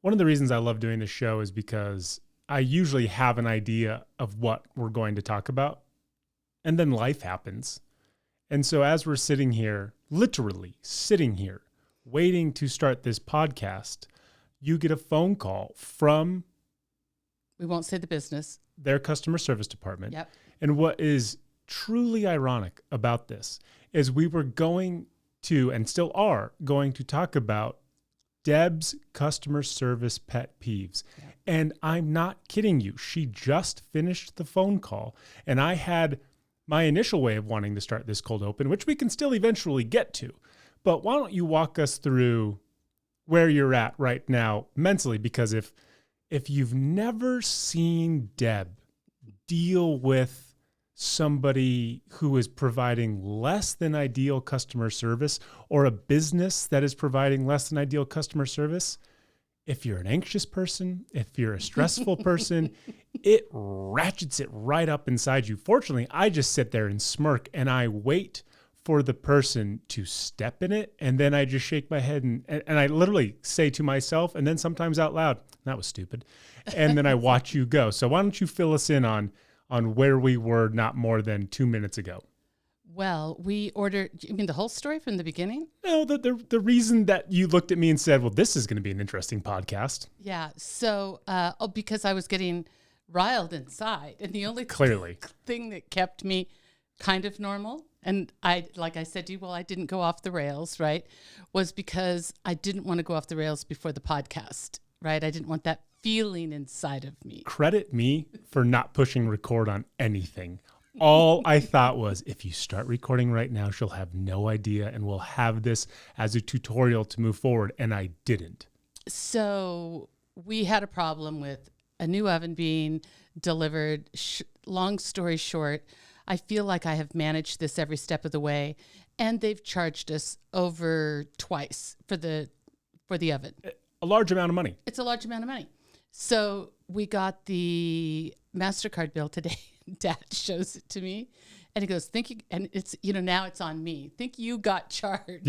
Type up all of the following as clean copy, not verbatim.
One of the reasons I love doing this show is because I usually have an idea of what we're going to talk about, and then life happens. And so as we're sitting here, literally sitting here, waiting to start this podcast, you get a phone call from... We won't say the business. Their customer service department. Yep. And what is truly ironic about this is we were going to, and still are, going to talk about Deb's customer service pet peeves. Yep. And I'm not kidding you. She just finished the phone call, and I had my initial way of wanting to start this cold open, which we can still eventually get to. But why don't you walk us through where you're at right now mentally? Because if you've never seen Deb deal with somebody who is providing less than ideal customer service, or a business that is providing less than ideal customer service, if you're an anxious person, if you're a stressful person, it ratchets it right up inside you. Fortunately, I just sit there and smirk and I wait for the person to step in it. And then I just shake my head and I literally say to myself, and then sometimes out loud, that was stupid. And then I watch you go. So why don't you fill us in on where we were not more than 2 minutes ago? Well, we ordered, you mean the whole story from the beginning? No, the reason that you looked at me and said, well, this is going to be an interesting podcast. Yeah. So, because I was getting riled inside, and the only thing that kept me kind of normal, and like I said to you, well, I didn't go off the rails, right, was because I didn't want to go off the rails before the podcast, right? I didn't want that feeling inside of me. Credit me for not pushing record on anything. All I thought was, if you start recording right now, she'll have no idea, and we'll have this as a tutorial to move forward, and I didn't. So we had a problem with a new oven being delivered. Long story short, I feel like I have managed this every step of the way, and they've charged us over twice for the oven. A large amount of money. It's a large amount of money. So we got the MasterCard bill today. Dad shows it to me, and he goes, and it's, now it's on me. Think you got charged,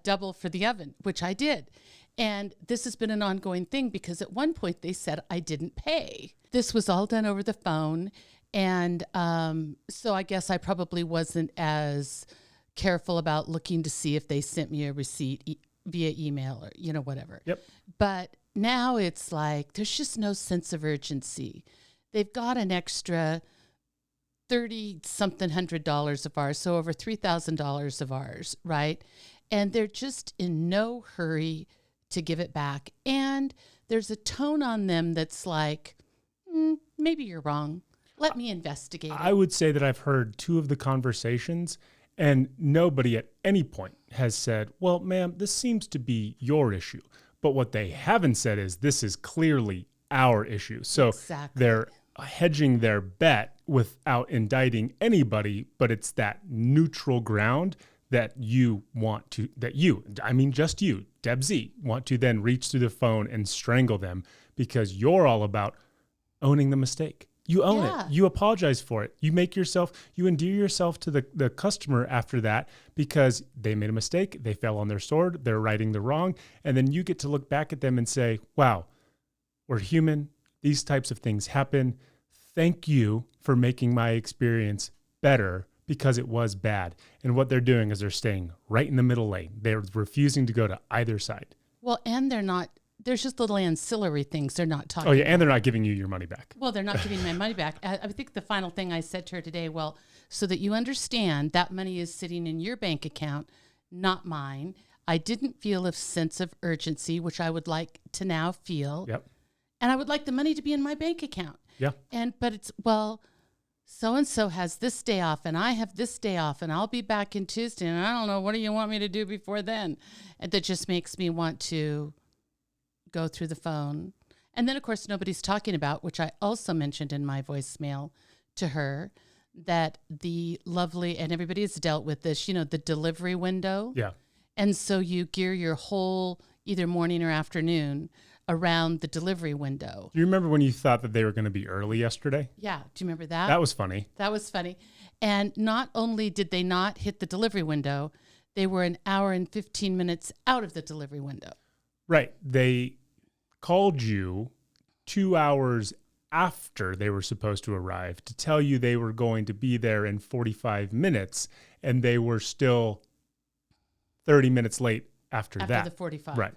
double for the oven, which I did. And this has been an ongoing thing because at one point they said I didn't pay. This was all done over the phone. And so I guess I probably wasn't as careful about looking to see if they sent me a receipt via email or, whatever. Yep. But now it's like, there's just no sense of urgency. They've got an extra $30-something hundred of ours, so over $3,000 of ours, right? And they're just in no hurry to give it back. And there's a tone on them that's like, maybe you're wrong. Let me investigate it. I would say that I've heard 2 of the conversations, and nobody at any point has said, well, ma'am, this seems to be your issue. But what they haven't said is, this is clearly our issue. So They're hedging their bet without indicting anybody, but it's that neutral ground that just you, Deb Z, want to then reach through the phone and strangle them because you're all about owning the mistake. You own it. You apologize for it. You endear yourself to the customer after that because they made a mistake. They fell on their sword. They're righting the wrong. And then you get to look back at them and say, wow, we're human. These types of things happen. Thank you for making my experience better because it was bad. And what they're doing is they're staying right in the middle lane. They're refusing to go to either side. Well, and there's just little ancillary things they're not talking about. Oh, yeah, and they're not giving you your money back. Well, they're not giving my money back. I think the final thing I said to her today, well, so that you understand that money is sitting in your bank account, not mine. I didn't feel a sense of urgency, which I would like to now feel. Yep. And I would like the money to be in my bank account. Yeah. But it's, well, so-and-so has this day off and I have this day off and I'll be back in Tuesday and I don't know, what do you want me to do before then? And that just makes me want to go through the phone. And then, of course, nobody's talking about, which I also mentioned in my voicemail to her, that the lovely, and everybody has dealt with this, the delivery window. Yeah. And so you gear your whole either morning or afternoon around the delivery window. Do you remember when you thought that they were going to be early yesterday? Yeah. Do you remember that? That was funny. That was funny. And not only did they not hit the delivery window, they were an hour and 15 minutes out of the delivery window. Right. They called you 2 hours after they were supposed to arrive to tell you they were going to be there in 45 minutes, and they were still 30 minutes late after that. After the 45. Right.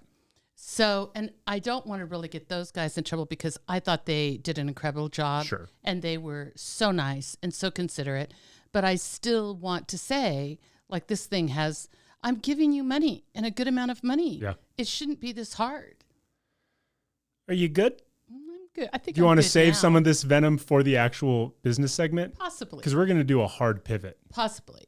So, and I don't want to really get those guys in trouble because I thought they did an incredible job. Sure. And they were so nice and so considerate. But I still want to say, like, this thing has, I'm giving you money and a good amount of money. Yeah. It shouldn't be this hard. Are you good? I'm good. I think Do you want to good save now. some of this venom for the actual business segment? Possibly. Because we're going to do a hard pivot. Possibly.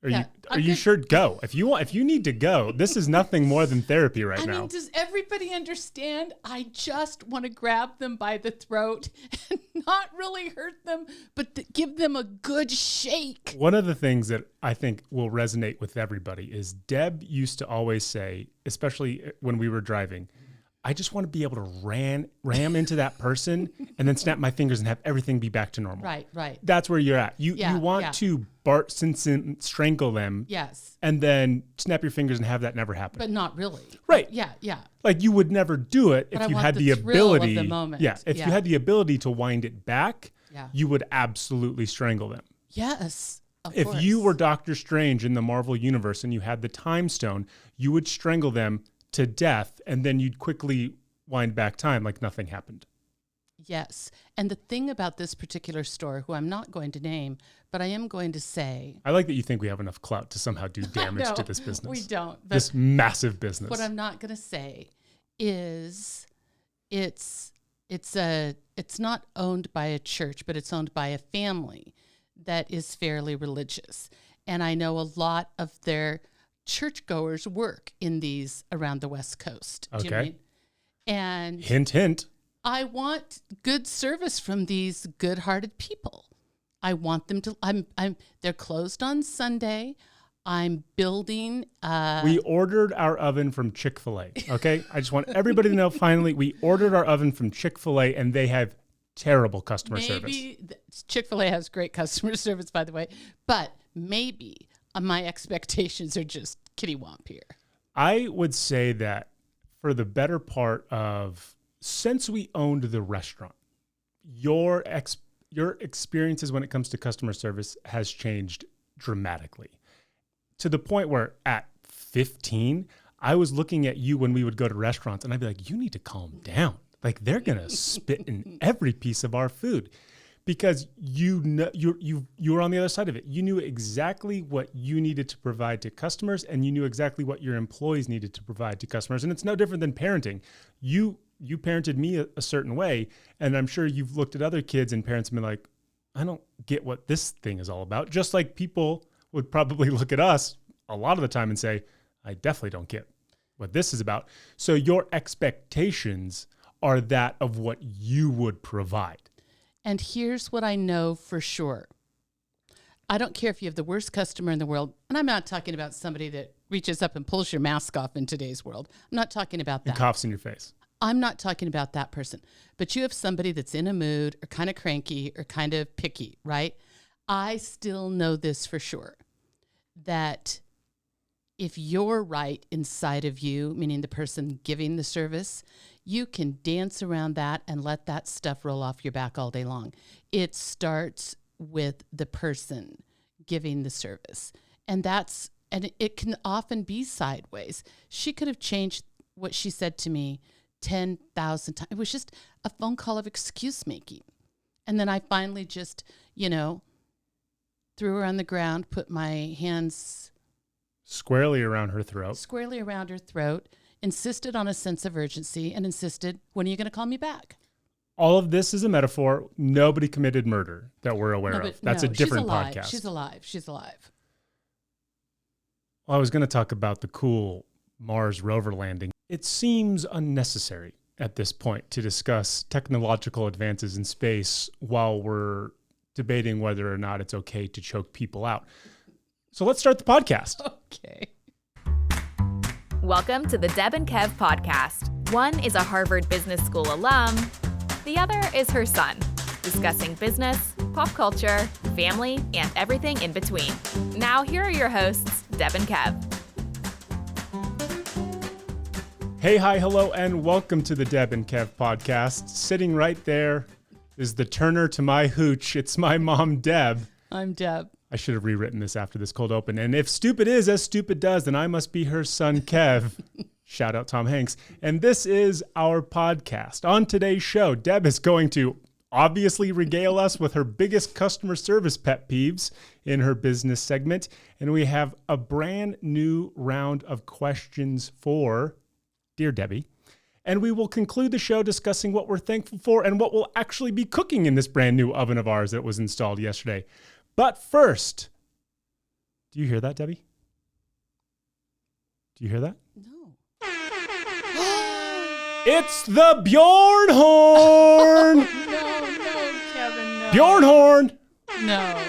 Are Yeah, you good. sure? Go. If you need to go, this is nothing more than therapy right now. I mean, does everybody understand? I just want to grab them by the throat and not really hurt them, but give them a good shake. One of the things that I think will resonate with everybody is Deb used to always say, especially when we were driving, I just want to be able to ram into that person and then snap my fingers and have everything be back to normal. Right. That's where you're at. You Yeah, want yeah. to strangle them. Yes. And then snap your fingers and have that never happen. But not really. Right. Yeah. Like you would never do it But if I you want had the the thrill of ability. the moment. Yeah. If Yeah. you had the ability to wind it back, Yeah. you would absolutely strangle them. Yes. Of If course. you were Doctor Strange in the Marvel universe and you had the time stone, you would strangle them to death and then you'd quickly wind back time like nothing happened. Yes. And the thing about this particular store, who I'm not going to name, but I am going to say. I like that you think we have enough clout to somehow do damage No, to this business. We don't. But This massive business. what I'm not going to say is it's not owned by a church, but it's owned by a family that is fairly religious. And I know a lot of their churchgoers work in these around the West Coast. Do you know what I mean? And Hint, hint. I want good service from these good-hearted people. I want them to. They're closed on Sunday. I'm building. We ordered our oven from Chick-fil-A. Okay, I just want everybody to know. Finally, we ordered our oven from Chick-fil-A, and they have terrible customer service. Maybe Chick-fil-A has great customer service, by the way, but maybe my expectations are just kittywomp here. I would say that for the better part of since we owned the restaurant, your experiences when it comes to customer service has changed dramatically to the point where at 15, I was looking at you when we would go to restaurants and I'd be like, you need to calm down. Like they're going to spit in every piece of our food because you were on the other side of it. You knew exactly what you needed to provide to customers and you knew exactly what your employees needed to provide to customers. And it's no different than parenting. You parented me a certain way, and I'm sure you've looked at other kids and parents and been like, I don't get what this thing is all about. Just like people would probably look at us a lot of the time and say, I definitely don't get what this is about. So your expectations are that of what you would provide. And here's what I know for sure. I don't care if you have the worst customer in the world, and I'm not talking about somebody that reaches up and pulls your mask off in today's world. I'm not talking about that. And coughs in your face. I'm not talking about that person. But you have somebody that's in a mood or kind of cranky or kind of picky, right? I still know this for sure, that if you're right inside of you, meaning the person giving the service, you can dance around that and let that stuff roll off your back all day long. It starts with the person giving the service. And it can often be sideways. She could have changed what she said to me 10,000 times. It was just a phone call of excuse making. And then I finally just, threw her on the ground, put my hands Squarely around her throat. Insisted on a sense of urgency, and insisted, when are you going to call me back? All of this is a metaphor. Nobody committed murder that we're aware of. That's a different podcast. She's alive. Well, I was going to talk about the cool Mars rover landing. It seems unnecessary at this point to discuss technological advances in space while we're debating whether or not it's okay to choke people out. So let's start the podcast. Okay. Welcome to the Deb and Kev podcast. One is a Harvard Business School alum. The other is her son, discussing business, pop culture, family, and everything in between. Now, here are your hosts, Deb and Kev. Hey, hi, hello, and welcome to the Deb and Kev podcast. Sitting right there is the Turner to my hooch. It's my mom, Deb. I'm Deb. I should have rewritten this after this cold open. And if stupid is as stupid does, then I must be her son, Kev. Shout out Tom Hanks. And this is our podcast. On today's show, Deb is going to obviously regale us with her biggest customer service pet peeves in her business segment. And we have a brand new round of questions for Dear Debbie. And we will conclude the show discussing what we're thankful for and what we'll actually be cooking in this brand new oven of ours that was installed yesterday. But first, do you hear that, Debbie? Do you hear that? No. It's the Bjorn horn! No, Kevin, no. Bjorn horn! No.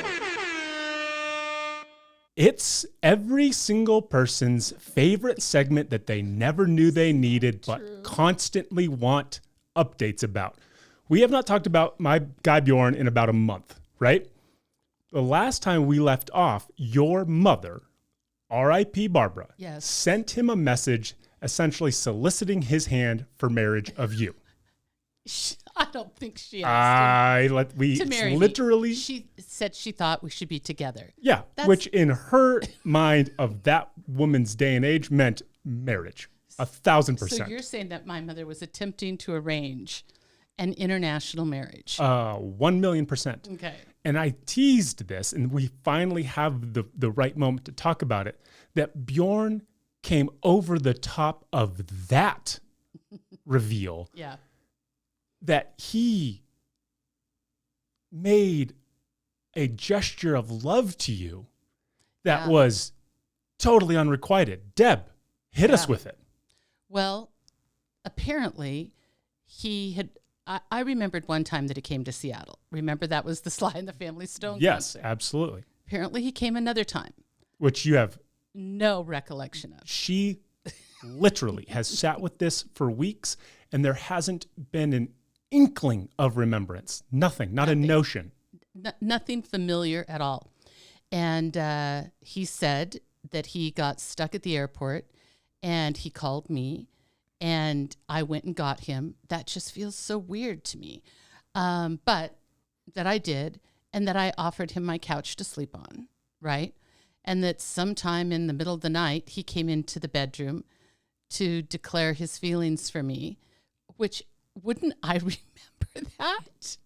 It's every single person's favorite segment that they never knew they needed, but constantly want updates about. We have not talked about my guy Bjorn in about a month, right? The last time we left off, your mother, R.I.P. Barbara, yes, sent him a message essentially soliciting his hand for marriage of you. I don't think she asked him to marry literally me. She said she thought we should be together. Yeah, which in her mind of that woman's day and age meant marriage, 1,000%. So you're saying that my mother was attempting to arrange an international marriage? 1,000,000%. Okay. And I teased this, and we finally have the right moment to talk about it, that Bjorn came over the top of that reveal. Yeah. That he made a gesture of love to you that was totally unrequited. Deb, hit us with it. Well, apparently he had... I remembered one time that he came to Seattle. Remember that was the Sly and the Family Stone Yes, concert? absolutely. Apparently he came another time. Which you have no recollection of. She literally has sat with this for weeks, and there hasn't been an inkling of remembrance. Nothing, not a notion. Nothing familiar at all. And he said that he got stuck at the airport, and he called me, and I went and got him. That just feels so weird to me. But that I did, and that I offered him my couch to sleep on, right? And that sometime in the middle of the night, he came into the bedroom to declare his feelings for me, which wouldn't I remember that?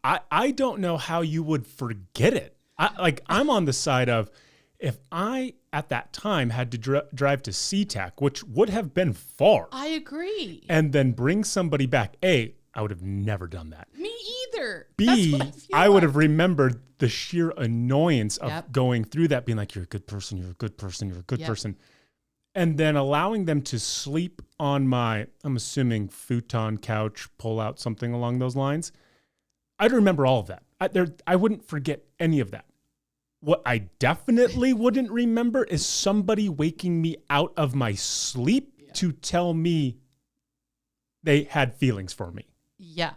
I don't know how you would forget it. I'm on the side of, if I, at that time, had to drive to SeaTac, which would have been far. I agree. And then bring somebody back. A, I would have never done that. Me either. B, I would have remembered the sheer annoyance of going through that, being like, you're a good person, you're a good person, you're a good person. And then allowing them to sleep on my, I'm assuming, futon, couch, pull out, something along those lines. I'd remember all of that. I wouldn't forget any of that. What I definitely wouldn't remember is somebody waking me out of my sleep to tell me they had feelings for me. Yeah.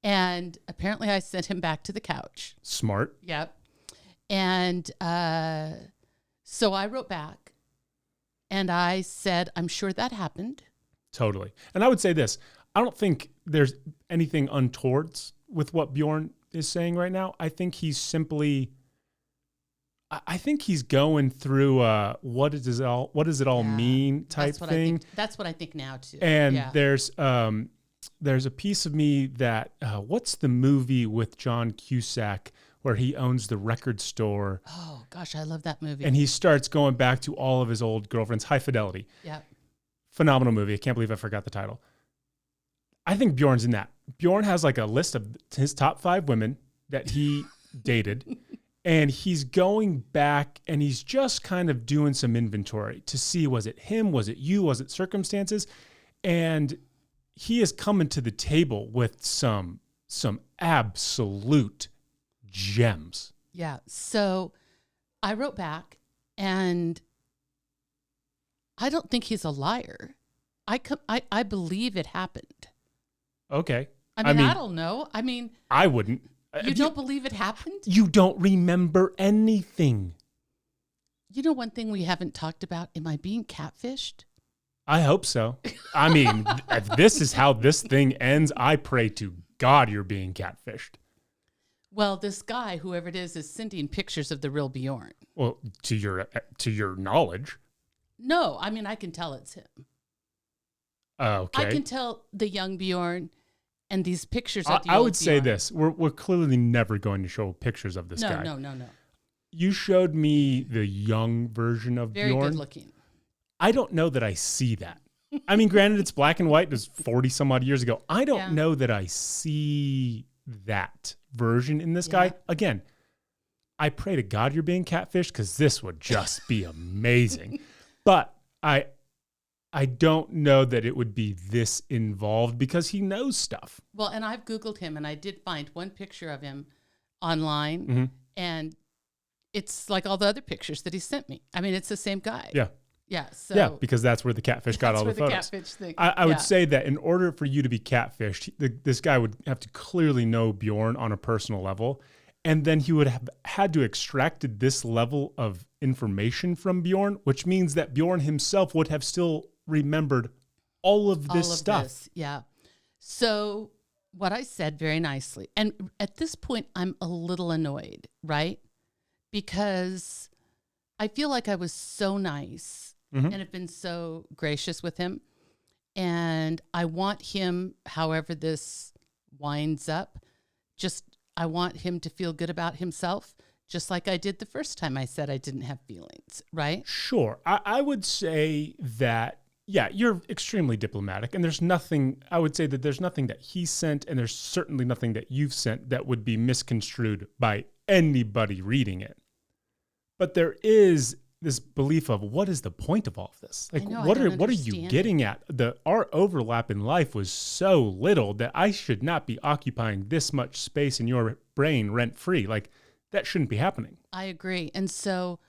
And apparently I sent him back to the couch. Smart. Yep. And so I wrote back and I said, I'm sure that happened. Totally. And I would say this. I don't think there's anything untowards with what Bjorn is saying right now. I think he's simply... I think he's going through what does it all mean type thing. That's what I think now too. And there's a piece of me that what's the movie with John Cusack where he owns the record store? Oh gosh, I love that movie. And he starts going back to all of his old girlfriends. High Fidelity. Yeah. Phenomenal movie. I can't believe I forgot the title. I think Bjorn's in that. Bjorn has like a list of his top 5 women that he dated. And he's going back and he's just kind of doing some inventory to see, was it him? Was it you? Was it circumstances? And he is coming to the table with some absolute gems. Yeah. So I wrote back, and I don't think he's a liar. I believe it happened. Okay. I mean, I don't know. I mean, I wouldn't. You don't believe it happened? You don't remember anything. You know one thing we haven't talked about? Am I being catfished? I hope so. I mean, if this is how this thing ends, I pray to God you're being catfished. Well, this guy, whoever it is sending pictures of the real Bjorn. Well, to your knowledge. No, I mean, I can tell it's him. Okay. I can tell the young Bjorn, and these pictures of the I old would say Bjorn. this. We're clearly never going to show pictures of this guy. No. You showed me the young version of Very Bjorn. good looking. I don't know that I see that. I mean, granted, it's black and white. It was 40 some odd years ago. I don't know that I see that version in this guy. Again, I pray to God you're being catfished because this would just be amazing. But I don't know that it would be this involved because he knows stuff. Well, and I've Googled him, and I did find one picture of him online, and it's like all the other pictures that he sent me. I mean, it's the same guy. Yeah. Yeah. So Yeah, because that's where the catfish got all the photos. Catfish thing. I would say that in order for you to be catfished, this guy would have to clearly know Bjorn on a personal level. And then he would have had to extracted this level of information from Bjorn, which means that Bjorn himself would have still remembered all of this stuff. Yeah. So what I said very nicely, and at this point, I'm a little annoyed, right? Because I feel like I was so nice and have been so gracious with him. And I want him, however this winds up, I want him to feel good about himself, just like I did the first time I said I didn't have feelings, right? Sure. I would say that, yeah, you're extremely diplomatic. And I would say that there's nothing that he sent, and there's certainly nothing that you've sent that would be misconstrued by anybody reading it. But there is this belief of what is the point of all of this? Like, what are you getting at? Our overlap in life was so little that I should not be occupying this much space in your brain rent free. Like, that shouldn't be happening. I agree. And so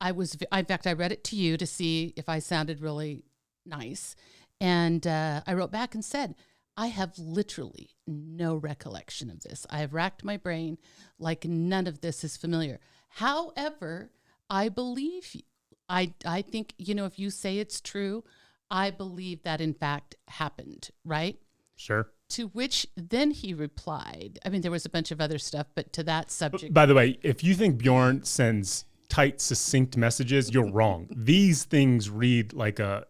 in fact, I read it to you to see if I sounded really nice. And I wrote back and said, I have literally no recollection of this. I have racked my brain like none of this is familiar. However, I believe you. I think, if you say it's true, I believe that in fact happened, right? Sure. To which then he replied, I mean, there was a bunch of other stuff, but to that subject. By the way, if you think Bjorn sends tight, succinct messages, you're wrong. These things read like a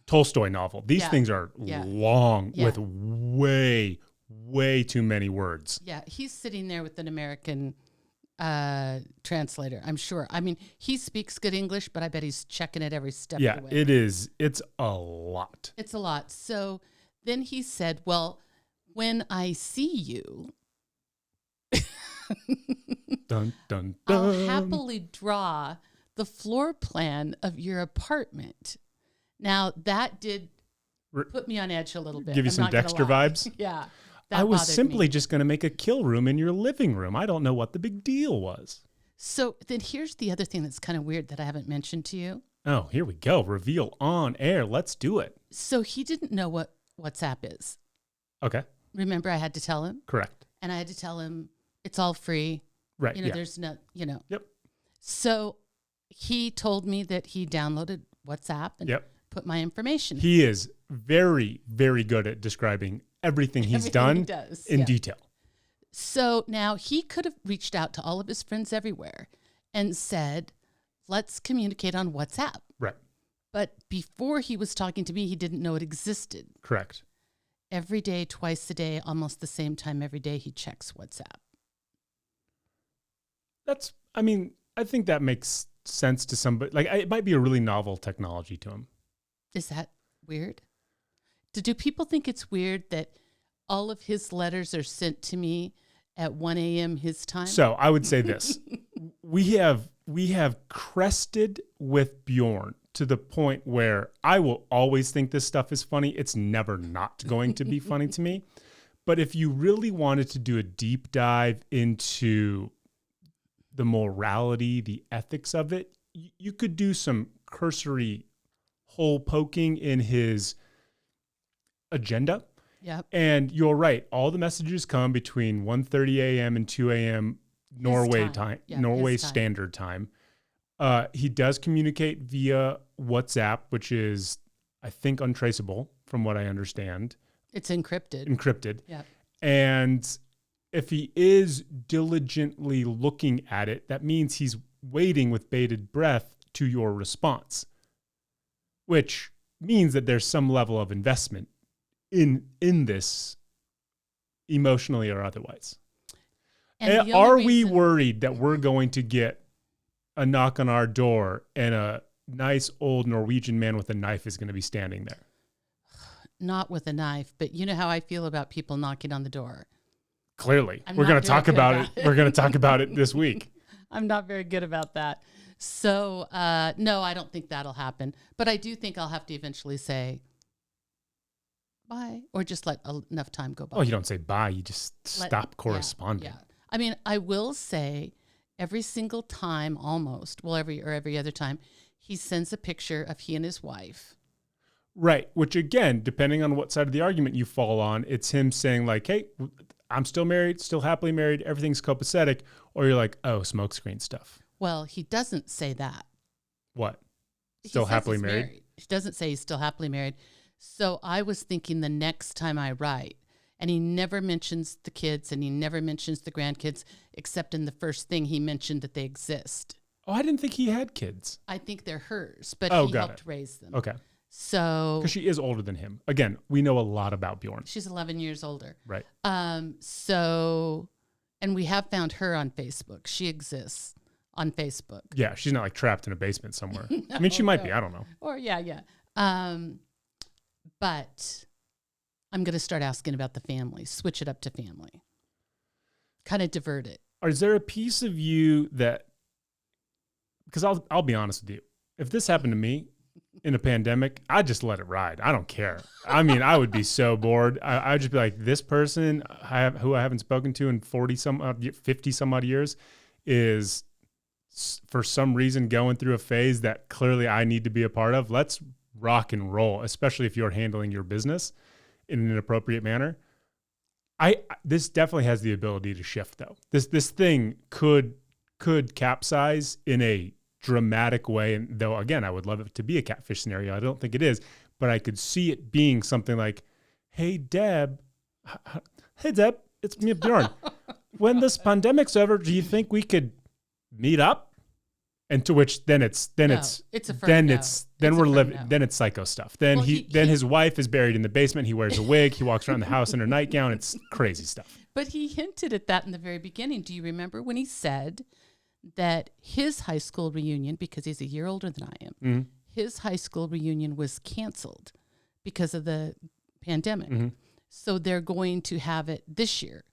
Tolstoy novel. These things are long with way, way too many words. Yeah, he's sitting there with an American translator, I'm sure. I mean, he speaks good English, but I bet he's checking it every step of the way. It is. It's a lot. It's a lot. So then he said, well, when I see you, dun, dun, dun. I'll happily draw the floor plan of your apartment. Now, that did put me on edge a little bit. Give you some Dexter vibes? Yeah. I was simply just going to make a kill room in your living room. I don't know what the big deal was. So then here's the other thing that's kind of weird that I haven't mentioned to you. Oh, here we go. Reveal on air. Let's do it. So he didn't know what WhatsApp is. Okay. Remember, I had to tell him? Correct. And I had to tell him it's all free. Right. There's no, Yep. So he told me that he downloaded WhatsApp and put my information. He is very, very good at describing everything he's done in detail. So now he could have reached out to all of his friends everywhere and said, let's communicate on WhatsApp. Right. But before he was talking to me, he didn't know it existed. Correct. Every day, twice a day, almost the same time every day, he checks WhatsApp. I think that makes sense to somebody. Like, it might be a really novel technology to him. Is that weird? Do people think it's weird that all of his letters are sent to me at 1 a.m. his time? So I would say this. we have crested with Bjorn to the point where I will always think this stuff is funny. It's never not going to be funny to me. But if you really wanted to do a deep dive into the morality, the ethics of it, you could do some cursory hole poking in his agenda. Yep. And you're right. All the messages come between 1:30 a.m. and 2 a.m. Norway time, Norway Standard Time. He does communicate via WhatsApp, which is I think, untraceable from what I understand. It's encrypted. Encrypted. Yeah. And if he is diligently looking at it, that means he's waiting with bated breath to your response, which means that there's some level of investment in this, emotionally or otherwise. And are we worried that we're going to get a knock on our door and a nice old Norwegian man with a knife is going to be standing there? Not with a knife, but you know how I feel about people knocking on the door. Clearly. We're going to talk about it. We're going to talk about it this week. I'm not very good about that. So, no, I don't think that'll happen. But I do think I'll have to eventually say bye or just let enough time go by. Oh, you don't say bye. You just stop corresponding. Yeah. I mean, I will say every single time almost, well, every other time, he sends a picture of he and his wife. Right. Which, again, depending on what side of the argument you fall on, it's him saying like, hey, I'm still married, still happily married. Everything's copacetic. Or you're like, oh, smokescreen stuff. Well, he doesn't say that. What? Still happily married? He doesn't say he's still happily married. So I was thinking the next time I write, and he never mentions the kids and he never mentions the grandkids, except in the first thing he mentioned that they exist. Oh, I didn't think he had kids. I think they're hers, but he helped raise them. Okay. So, because she is older than him. Again, we know a lot about Bjorn. She's 11 years older. Right. So, and we have found her on Facebook. She exists on Facebook. Yeah, she's not like trapped in a basement somewhere. No, I mean, she might be. I don't know. Or yeah. But I'm going to start asking about the family. Switch it up to family. Kind of divert it. Is there a piece of you that? Because I'll be honest with you. If this happened to me in a pandemic, I'd just let it ride. I don't care. I mean, I would be so bored. I'd just be like, this person who I haven't spoken to in 50 some odd years is for some reason going through a phase that clearly I need to be a part of. Let's rock and roll, especially if you're handling your business in an appropriate manner. This definitely has the ability to shift though. This thing could capsize in a dramatic way. And though, again, I would love it to be a catfish scenario. I don't think it is, but I could see it being something like, hey, Deb, it's me, Bjorn. When this pandemic's over, do you think we could meet up? And to which then it's psycho stuff. Then his wife is buried in the basement. He wears a wig. He walks around the house in her nightgown. It's crazy stuff. But he hinted at that in the very beginning. Do you remember when he said that his high school reunion, because he's a year older than I am, mm-hmm. his high school reunion was canceled because of the pandemic. Mm-hmm. So they're going to have it this year,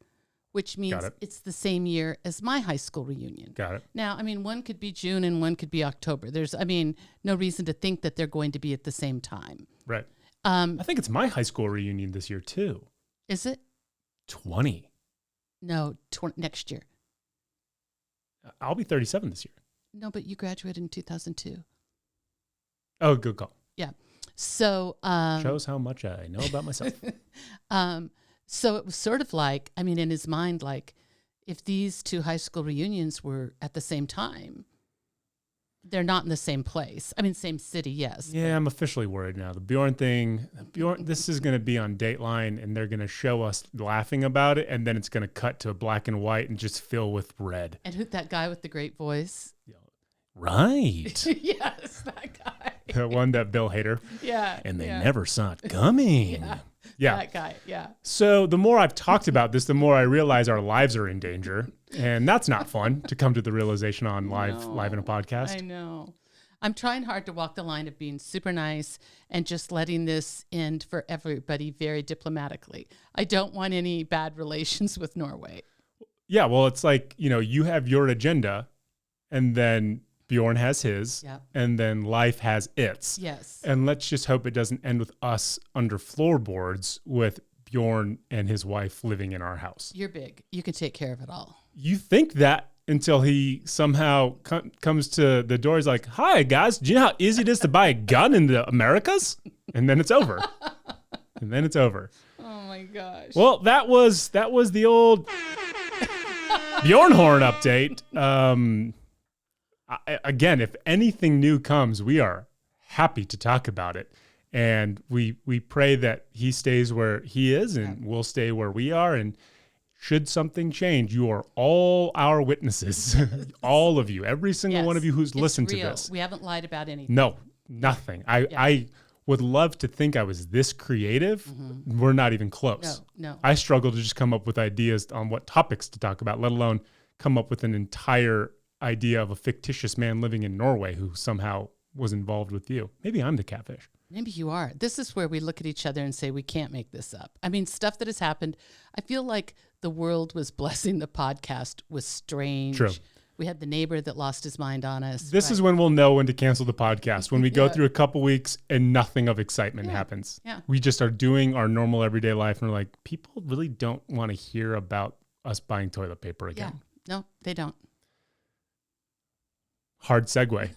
which means it's the same year as my high school reunion. Got it. Now, I mean, one could be June and one could be October. There's, no reason to think that they're going to be at the same time. Right. I think it's my high school reunion this year too. Is it? 20. No, next year. I'll be 37 this year. No, but you graduated in 2002. Oh, good call. Yeah. So shows how much I know about myself. So it was sort of like, in his mind, like if these two high school reunions were at the same time, they're not in the same place. Same city, yes. Yeah, but I'm officially worried now. The Bjorn thing, this is going to be on Dateline, and they're going to show us laughing about it, and then it's going to cut to black and white and just fill with red. And who that guy with the great voice? Right. Yes, that guy. The one that Bill Hader. Yeah. And they never saw it coming. Yeah. That guy, yeah. So the more I've talked about this, the more I realize our lives are in danger. And that's not fun to come to the realization on live in a podcast. I know. I'm trying hard to walk the line of being super nice and just letting this end for everybody very diplomatically. I don't want any bad relations with Norway. Yeah, well, it's like, you have your agenda and then Bjorn has his, and then life has its. Yes. And let's just hope it doesn't end with us under floorboards with Bjorn and his wife living in our house. You're big. You can take care of it all. You think that until he somehow comes to the door. He's like, hi, guys. Do you know how easy it is to buy a gun in the Americas? And then it's over. Oh, my gosh. Well, that was the old Bjornhorn update. Again, if anything new comes, we are happy to talk about it. And we pray that he stays where he is and we'll stay where we are. And should something change, you are all our witnesses, all of you, every single one of you who's listened to this. We haven't lied about anything. No, nothing. I would love to think I was this creative. We're not even close. No. I struggle to just come up with ideas on what topics to talk about, let alone come up with an entire idea of a fictitious man living in Norway who somehow was involved with you. Maybe I'm the catfish. Maybe you are. This is where we look at each other and say, we can't make this up. I mean, stuff that has happened. I feel like the world was blessing the podcast was strange. True. We had the neighbor that lost his mind on us. This is when we'll know when to cancel the podcast, when we go through a couple weeks and nothing of excitement happens. Yeah. We just are doing our normal everyday life and we're like, people really don't want to hear about us buying toilet paper again. Yeah. No, they don't. Hard segue.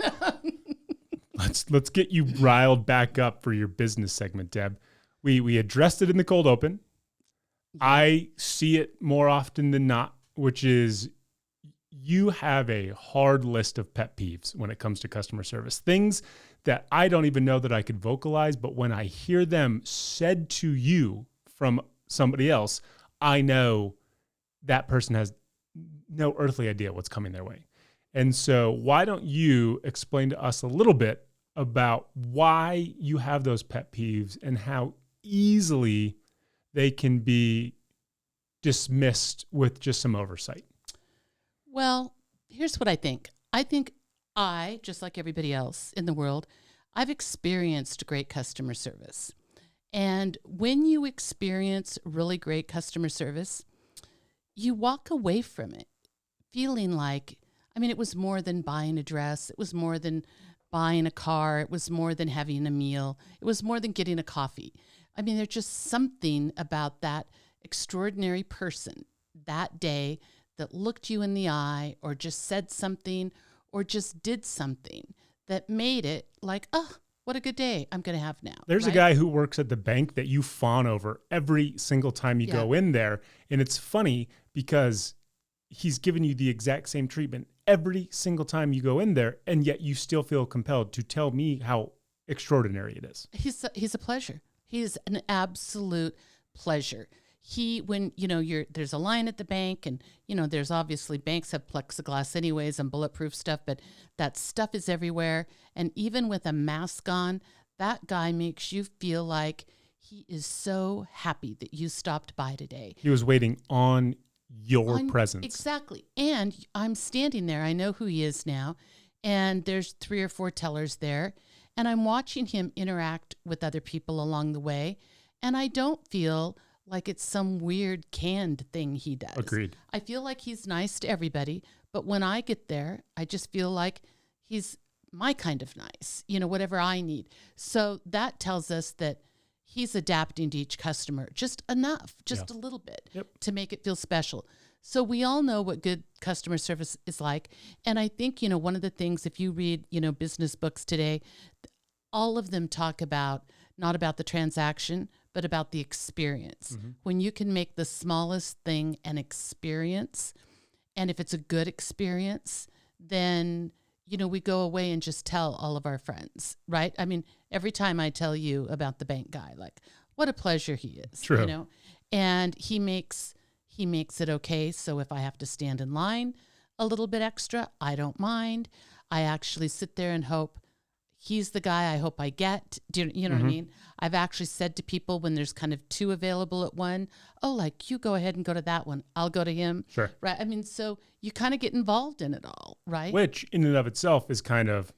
Let's get you riled back up for your business segment, Deb. We addressed it in the cold open. Yeah. I see it more often than not, which is you have a hard list of pet peeves when it comes to customer service. Things that I don't even know that I could vocalize, but when I hear them said to you from somebody else, I know that person has no earthly idea what's coming their way. And so why don't you explain to us a little bit about why you have those pet peeves and how easily they can be dismissed with just some oversight? Well, here's what I think. I think just like everybody else in the world, I've experienced great customer service. And when you experience really great customer service, you walk away from it feeling like, it was more than buying a dress. It was more than buying a car. It was more than having a meal. It was more than getting a coffee. There's just something about that extraordinary person that day that looked you in the eye or just said something or just did something that made it like, oh, what a good day I'm going to have now. There's a guy who works at the bank that you fawn over every single time you go in there. And it's funny because he's given you the exact same treatment every single time you go in there, and yet you still feel compelled to tell me how extraordinary it is. He's a pleasure. He's an absolute pleasure. When there's a line at the bank, and there's obviously banks have plexiglass anyways and bulletproof stuff, but that stuff is everywhere. And even with a mask on, that guy makes you feel like he is so happy that you stopped by today. He was waiting on your presence. Exactly. And I'm standing there. I know who he is now. And there's 3 or 4 tellers there. And I'm watching him interact with other people along the way. And I don't feel like it's some weird canned thing he does. Agreed. I feel like he's nice to everybody. But when I get there, I just feel like he's my kind of nice, whatever I need. So that tells us that he's adapting to each customer just enough, just a little bit to make it feel special. So we all know what good customer service is like. And I think, one of the things, if you read, business books today, all of them talk about, not about the transaction, but about the experience. Mm-hmm. When you can make the smallest thing an experience, and if it's a good experience, then we go away and just tell all of our friends, right? Every time I tell you about the bank guy, like, what a pleasure he is. True. And he makes it okay. So if I have to stand in line a little bit extra, I don't mind. I actually sit there and hope he's the guy I hope I get. Do you know what I mean? I've actually said to people when there's kind of 2 available at one, you go ahead and go to that one. I'll go to him. Sure. Right. So you kind of get involved in it all, right? Which in and of itself is kind of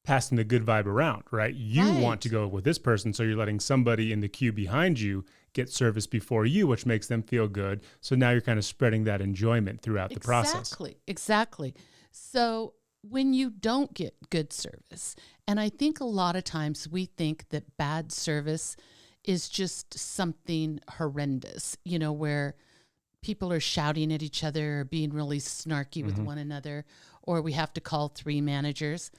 passing the good vibe around, right? You want to go with this person, so you're letting somebody in the queue behind you get service before you, which makes them feel good. So now you're kind of spreading that enjoyment throughout the process. Exactly. So when you don't get good service, and I think a lot of times we think that bad service is just something horrendous, where people are shouting at each other or being really snarky with one another, or we have to call 3 managers.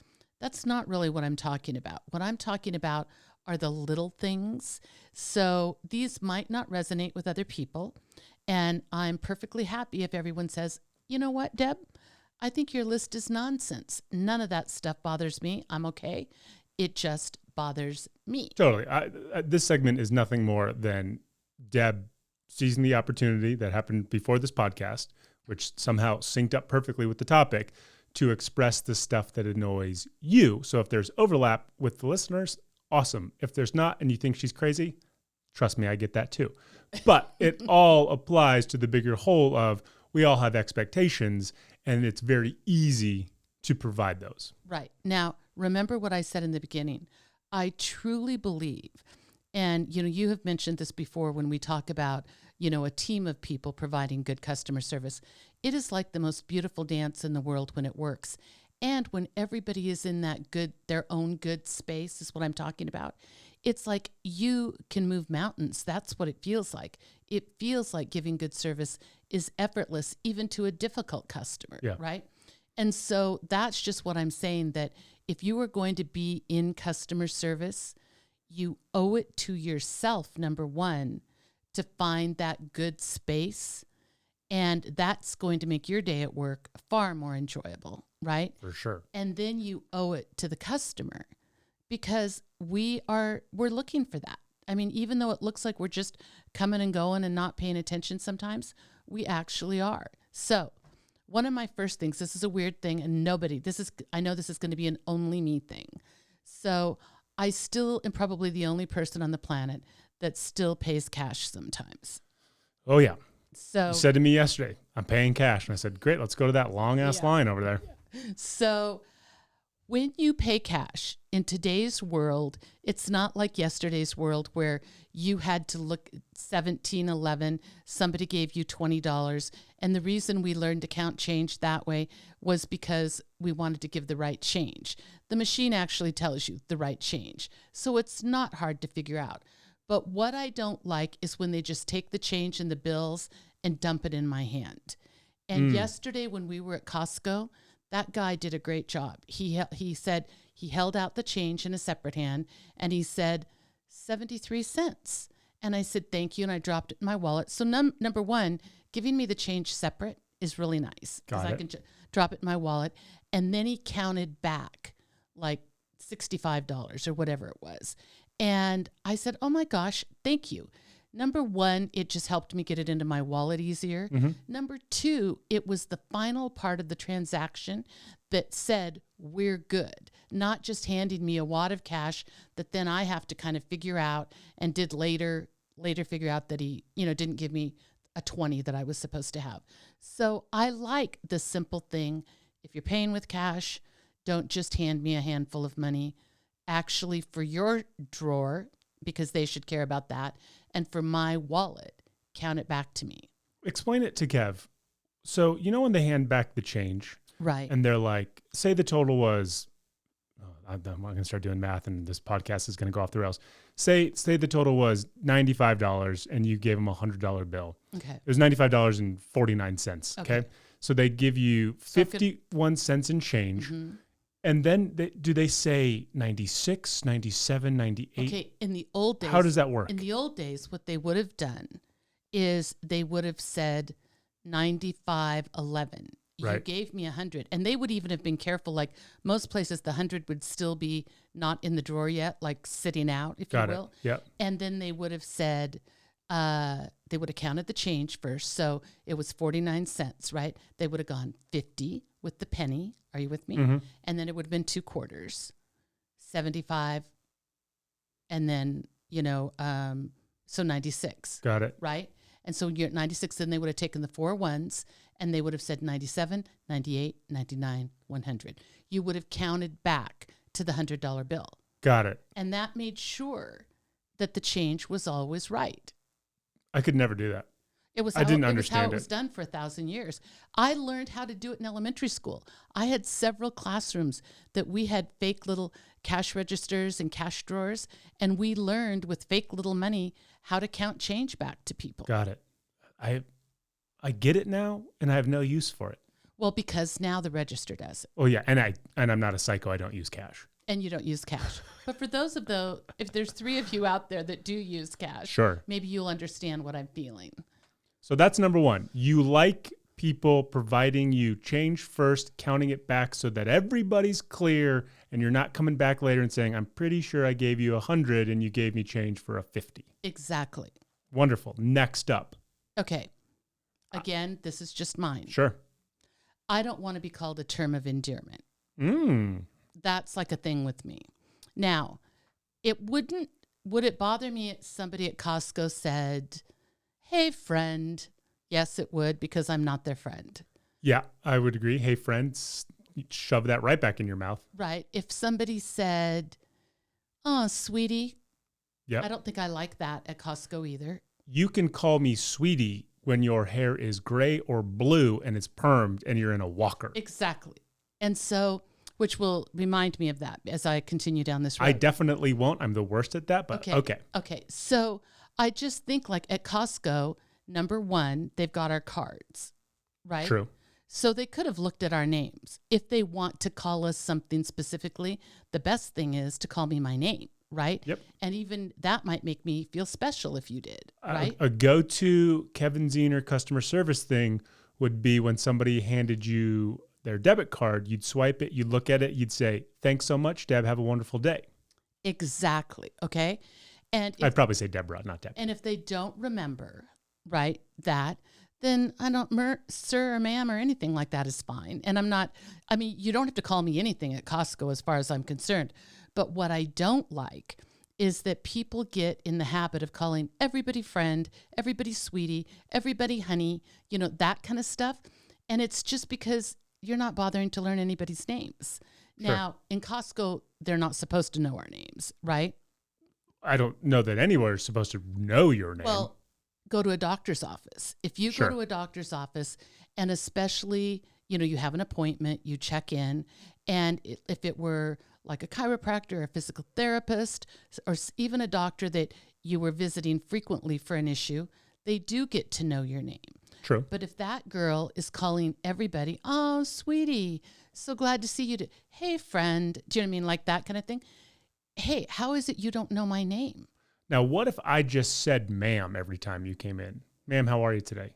That's not really what I'm talking about. What I'm talking about are the little things. So these might not resonate with other people. And I'm perfectly happy if everyone says, you know what, Deb? I think your list is nonsense. None of that stuff bothers me. I'm okay. It just bothers me. Totally. This segment is nothing more than Deb seizing the opportunity that happened before this podcast, which somehow synced up perfectly with the topic, to express the stuff that annoys you. So if there's overlap with the listeners, awesome. If there's not and you think she's crazy, trust me, I get that too. But it all applies to the bigger whole of we all have expectations, and it's very easy to provide those. Right. Now, remember what I said in the beginning. I truly believe, and you have mentioned this before when we talk about, a team of people providing good customer service. It is like the most beautiful dance in the world when it works. And when everybody is in that their own good space is what I'm talking about. It's like you can move mountains. That's what it feels like. It feels like giving good service is effortless, even to a difficult customer, right? And so that's just what I'm saying, that if you are going to be in customer service, you owe it to yourself, number one, to find that good space. And that's going to make your day at work far more enjoyable, right? For sure. And then you owe it to the customer, because we're looking for that. I mean, even though it looks like we're just coming and going and not paying attention sometimes, we actually are. So one of my first things, this is a weird thing, and I know this is going to be an only me thing. So I still am probably the only person on the planet that still pays cash sometimes. Oh, yeah. So you said to me yesterday, I'm paying cash. And I said, great, let's go to that long-ass line over there. So when you pay cash in today's world, it's not like yesterday's world where you had to look at 1711, somebody gave you $20. And the reason we learned to count change that way was because we wanted to give the right change. The machine actually tells you the right change. So it's not hard to figure out. But what I don't like is when they just take the change in the bills and dump it in my hand. And yesterday when we were at Costco, that guy did a great job. He said he held out the change in a separate hand, and he said 73 cents. And I said, thank you. And I dropped it in my wallet. So number one, giving me the change separate is really nice, because I can drop it in my wallet. And then he counted back like $65 or whatever it was. And I said, oh my gosh, thank you. Number one, it just helped me get it into my wallet easier. Mm-hmm. Number two, it was the final part of the transaction that said, we're good. Not just handing me a wad of cash that then I have to kind of figure out, and did later figure out that he, didn't give me a 20 that I was supposed to have. So I like the simple thing. If you're paying with cash, don't just hand me a handful of money. Actually, for your drawer, because they should care about that, and for my wallet, count it back to me. Explain it to Kev. So, when they hand back the change, right? And they're like, say the total was, I'm going to start doing math and this podcast is going to go off the rails. Say the total was $95 and you gave them $100 bill. Okay. It was $95.49. Okay. So they give you 51 cents in change. Mm-hmm. And then do they say 96, 97, 98? Okay, in the old days. How does that work? In the old days, what they would have done is they would have said 95.11. You gave me 100. And they would even have been careful. Like most places, the 100 would still be not in the drawer yet, like sitting out, if you will. Yep. And then they would have said, they would have counted the change first. So it was 49 cents, right? They would have gone 50 with the penny. Are you with me? Mm-hmm. And then it would have been 2 quarters, 75, and then, so 96. Got it. Right? And so you're at 96, then they would have taken the 4 ones, and they would have said 97, 98, 99, 100. You would have counted back to the $100 bill. Got it. And that made sure that the change was always right. I could never do that. I didn't understand how it was done for 1,000 years. I learned how to do it in elementary school. I had several classrooms that we had fake little cash registers and cash drawers, and we learned with fake little money how to count change back to people. Got it. I get it now, and I have no use for it. Well, because now the register does it. Oh yeah, and I'm not a psycho. I don't use cash. And you don't use cash. But for those if there's 3 of you out there that do use cash, sure, maybe you'll understand what I'm feeling. So that's number one. You like people providing you change first, counting it back so that everybody's clear and you're not coming back later and saying, I'm pretty sure I gave you 100 and you gave me change for a 50. Exactly. Wonderful. Next up. Okay. Again, this is just mine. Sure. I don't want to be called a term of endearment. That's like a thing with me. Now, would it bother me if somebody at Costco said, hey, friend? Yes, it would, because I'm not their friend. Yeah, I would agree. Hey, friends, shove that right back in your mouth. Right. If somebody said, oh, sweetie, yep. I don't think I like that at Costco either. You can call me sweetie when your hair is gray or blue and it's permed and you're in a walker. Exactly. And so, which will remind me of that as I continue down this road. I definitely won't. I'm the worst at that, but okay. Okay. So I just think like at Costco, number one, they've got our cards, right? True. So they could have looked at our names. If they want to call us something specifically, the best thing is to call me my name, right? Yep. And even that might make me feel special if you did, right? A go-to Kevin Zener customer service thing would be when somebody handed you their debit card, you'd swipe it, you'd look at it, you'd say, thanks so much, Deb, have a wonderful day. Exactly, okay? And I'd probably say Deborah, not Deb. And if they don't remember, right, that, then I don't, sir or ma'am or anything like that is fine. And you don't have to call me anything at Costco as far as I'm concerned. But what I don't like is that people get in the habit of calling everybody friend, everybody sweetie, everybody honey, that kind of stuff. And it's just because you're not bothering to learn anybody's names. Sure. Now, in Costco, they're not supposed to know our names, right? I don't know that anywhere is supposed to know your name. Well, go to a doctor's office. If you go to a doctor's office, and especially, you have an appointment, you check in, and if it were like a chiropractor, a physical therapist, or even a doctor that you were visiting frequently for an issue, they do get to know your name. True. But if that girl is calling everybody, oh, sweetie, so glad to see you. Hey, friend. Do you know what I mean? Like that kind of thing. Hey, how is it you don't know my name? Now, what if I just said ma'am every time you came in? Ma'am, how are you today?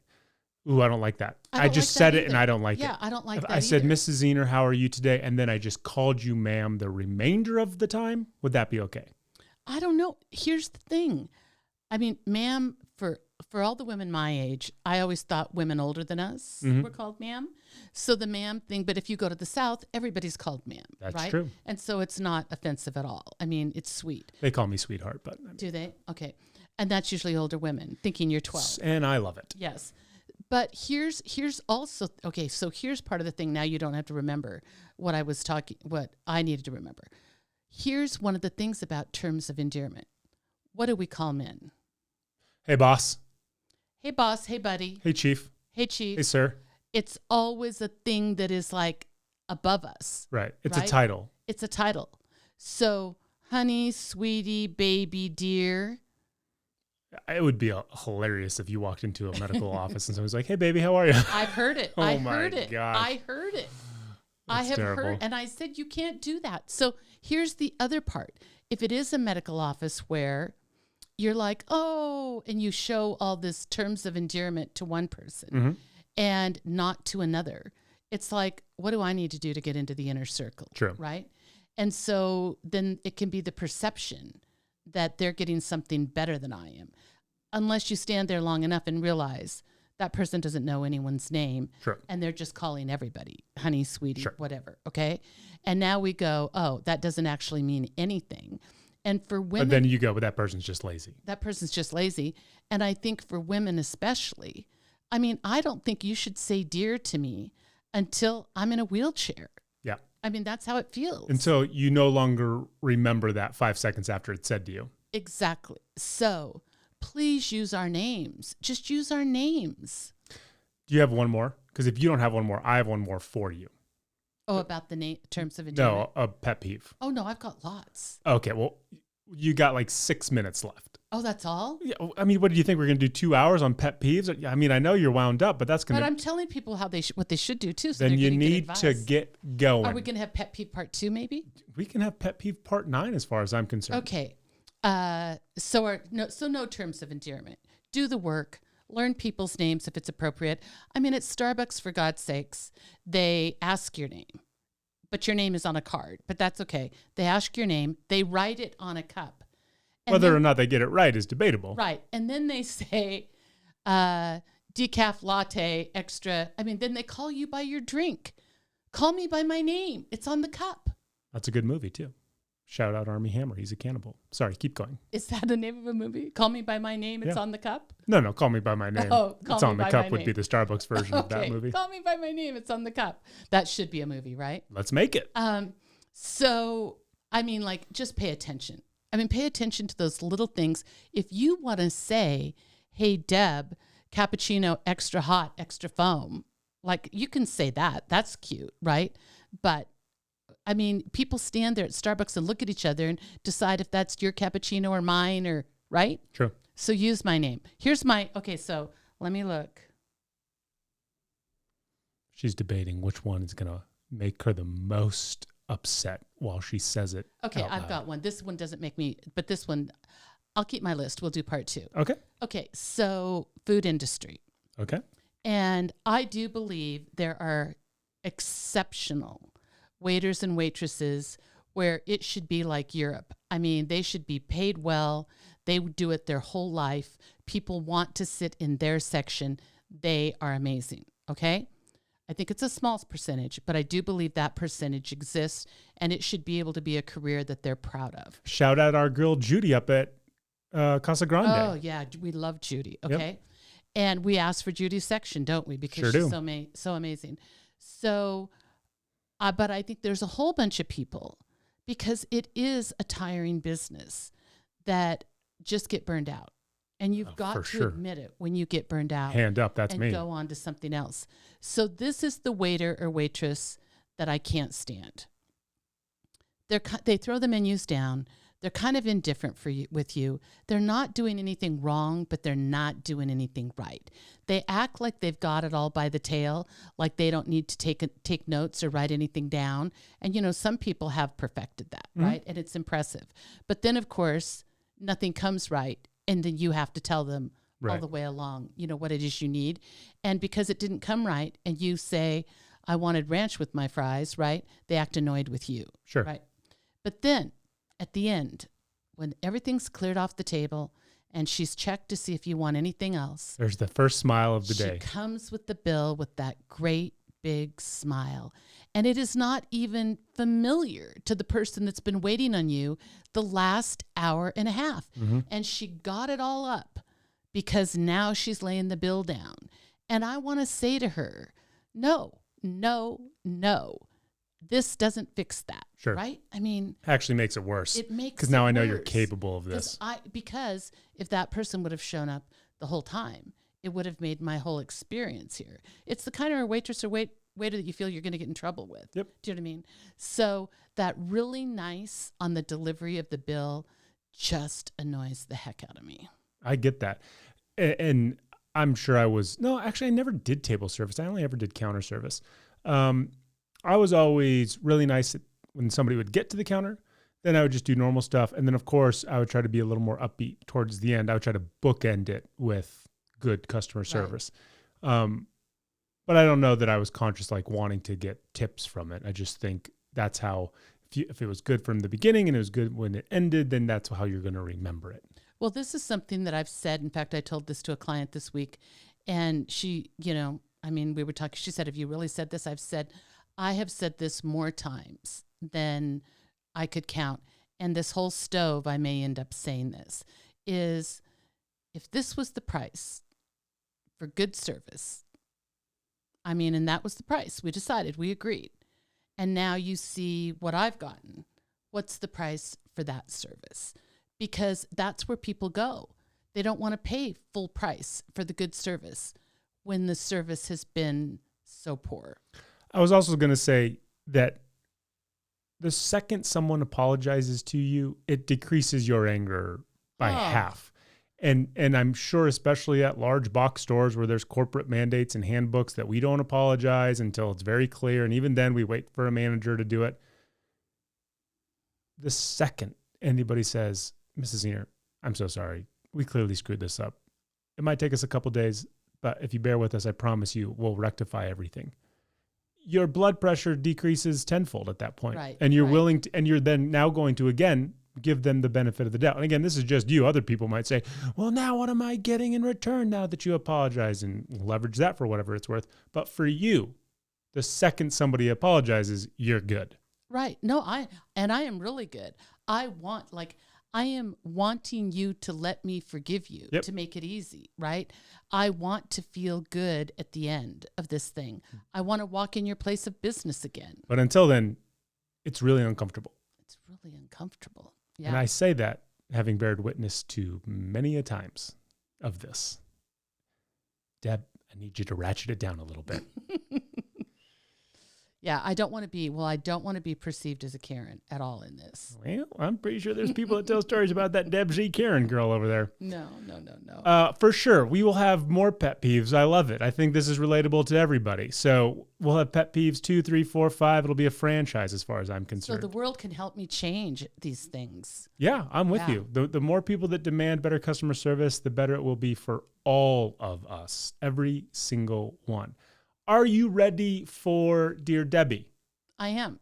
Ooh, I don't like that. I just said it and I don't like it. Yeah, I don't like if that I said, either. Mrs. Zener, how are you today? And then I just called you ma'am the remainder of the time. Would that be okay? I don't know. Here's the thing. I mean, ma'am, for all the women my age, I always thought women older than us were called ma'am. So the ma'am thing, but if you go to the South, everybody's called ma'am. That's right? true. And so it's not offensive at all. I mean, it's sweet. They call me sweetheart, but. Do they? Okay. And that's usually older women thinking you're 12. And I love it. Yes. But here's also, okay, so here's part of the thing. Now you don't have to remember what I needed to remember. Here's one of the things about terms of endearment. What do we call men? Hey, boss. Hey, boss. Hey, buddy. Hey, chief. Hey, chief. Hey, sir. It's always a thing that is like above us. Right. It's right? a title. It's a title. So, honey, sweetie, baby, dear. It would be hilarious if you walked into a medical office and someone's like, hey, baby, how are you? I've heard it. Oh I my heard it. gosh. I heard it. I have terrible. heard, and I said, you can't do that. So here's the other part. If it is a medical office where you're like, oh, and you show all this terms of endearment to one person and not to another, it's like, what do I need to do to get into the inner circle? True. Right? And so then it can be the perception that they're getting something better than I am. Unless you stand there long enough and realize that person doesn't know anyone's name. Sure. And they're just calling everybody, honey, sweetie, Sure. whatever. Okay. And now we go, oh, that doesn't actually mean anything. And for women, But then you go, but that person's just lazy. that person's just lazy. And I think for women especially, I mean, I don't think you should say dear to me until I'm in a wheelchair. Yeah. I mean, that's how it feels. Until you no longer remember that 5 seconds after it's said to you. Exactly. So please use our names. Just use our names. Do you have one more? Because if you don't have one more, I have one more for you. Oh, about the terms of endearment? No, a pet peeve. Oh, no, I've got lots. Okay, well, you got like 6 minutes left. Oh, that's all? Yeah, I mean, what do you think? We're going to do 2 hours on pet peeves? I mean, I know you're wound up, but that's going But to... I'm telling people how what they should do too. So Then they're you getting good need to advice. get going. Are we going to have pet peeve part 2 maybe? We can have pet peeve part 9 as far as I'm concerned. Okay. So no terms of endearment. Do the work. learn people's names if it's appropriate. I mean, at Starbucks, for God's sakes, they ask your name, but your name is on a card, but that's okay. They ask your name, they write it on a cup. Whether or not they get it right is debatable. Right. And then they say, decaf latte, extra. I mean, then they call you by your drink. Call me by my name. It's on the cup. That's a good movie, too. Shout out Armie Hammer. He's a cannibal. Sorry, keep going. Is that the name of a movie? Call me by my name. It's on the cup? No, Call Me by My Name. Oh, It's on the cup would be the Starbucks version of that movie. Call me by my name. It's on the cup. That should be a movie, right? Let's make it. So, I mean, like, just pay attention. I mean, pay attention to those little things. If you want to say, hey, Deb, cappuccino, extra hot, extra foam, like, you can say that. That's cute, right? But I mean, people stand there at Starbucks and look at each other and decide if that's your cappuccino or mine, or right? True. So use my name. Here's my, okay, so let me look. She's debating which one is going to make her the most upset while she says it. Okay, I've got one. This one doesn't make me, but this one, I'll keep my list. We'll do part 2. Okay. Okay, so food industry. Okay. And I do believe there are exceptional waiters and waitresses where it should be like Europe. I mean, they should be paid well. They do it their whole life. People want to sit in their section. They are amazing, okay? I think it's a small percentage, but I do believe that percentage exists, and it should be able to be a career that they're proud of. Shout out our girl Judy up at Casa Grande. Oh, yeah, we love Judy, okay? Yep. And we ask for Judy's section, don't we? Because she's so amazing. So... but I think there's a whole bunch of people, because it is a tiring business, that just get burned out. And you've got to admit it when you get burned out. Hand up, that's me. And go on to something else. So this is the waiter or waitress that I can't stand. They throw the menus down. They're kind of indifferent with you. They're not doing anything wrong, but they're not doing anything right. They act like they've got it all by the tail, like they don't need to take notes or write anything down. And, you know, some people have perfected that, right? And it's impressive. But then, of course, nothing comes right. And then you have to tell them all the way along, you know, what it is you need. And because it didn't come right, and you say, I wanted ranch with my fries, right? They act annoyed with you. Sure. Right. But then, at the end, when everything's cleared off the table and she's checked to see if you want anything else, there's the first smile of the day. She comes with the bill with that great big smile. And it is not even familiar to the person that's been waiting on you the last hour and a half. Mm-hmm. And she got it all up because now she's laying the bill down. And I want to say to her, no. This doesn't fix that, right? I mean... Actually makes it worse. It makes it because now I know worse. You're capable of this. Because if that person would have shown up the whole time, it would have made my whole experience here. It's the kind of waitress or waiter that you feel you're going to get in trouble with. Yep. Do you know what I mean? So that really nice on the delivery of the bill just annoys the heck out of me. I get that. And I'm sure I never did table service. I only ever did counter service. I was always really nice when somebody would get to the counter. Then I would just do normal stuff. And then, of course, I would try to be a little more upbeat towards the end. I would try to bookend it with good customer service. But I don't know that I was conscious, like, wanting to get tips from it. I just think that's how, if it was good from the beginning and it was good when it ended, then that's how you're going to remember it. Well, this is something that I've said. In fact, I told this to a client this week. And she, we were talking. She said, have you really said this? I have said this more times than I could count. And this whole stove, I may end up saying this, is if this was the price for good service, and that was the price. We decided, we agreed. And now you see what I've gotten. What's the price for that service? Because that's where people go. They don't want to pay full price for the good service when the service has been so poor. I was also going to say that the second someone apologizes to you, it decreases your anger by half. And I'm sure, especially at large box stores where there's corporate mandates and handbooks, that we don't apologize until it's very clear. And even then we wait for a manager to do it. The second anybody says, Mrs. Zener, I'm so sorry. We clearly screwed this up. It might take us a couple days, but if you bear with us, I promise you we'll rectify everything. Your blood pressure decreases tenfold at that point. Right. And you're right. willing to, and you're then now going to, again, give them the benefit of the doubt. And again, this is just you. Other people might say, well, now what am I getting in return now that you apologize, and leverage that for whatever it's worth. But for you, the second somebody apologizes, you're good. Right. No, I am really good. I am wanting you to let me forgive you, Yep. to make it easy, right? I want to feel good at the end of this thing. I want to walk in your place of business again. But until then, it's really uncomfortable. It's really uncomfortable. Yeah. And I say that having bared witness to many a times of this. Deb, I need you to ratchet it down a little bit. Yeah, I don't want to be perceived as a Karen at all in this. Well, I'm pretty sure there's people that tell stories about that Deb Z. Karen girl over there. No. For sure. We will have more pet peeves. I love it. I think this is relatable to everybody. So we'll have pet peeves 2, 3, 4, 5. It'll be a franchise as far as I'm So concerned. the world can help me change these things. Yeah, I'm with Yeah. you. The more people that demand better customer service, the better it will be for all of us, every single one. Are you ready for Dear Debbie? I am.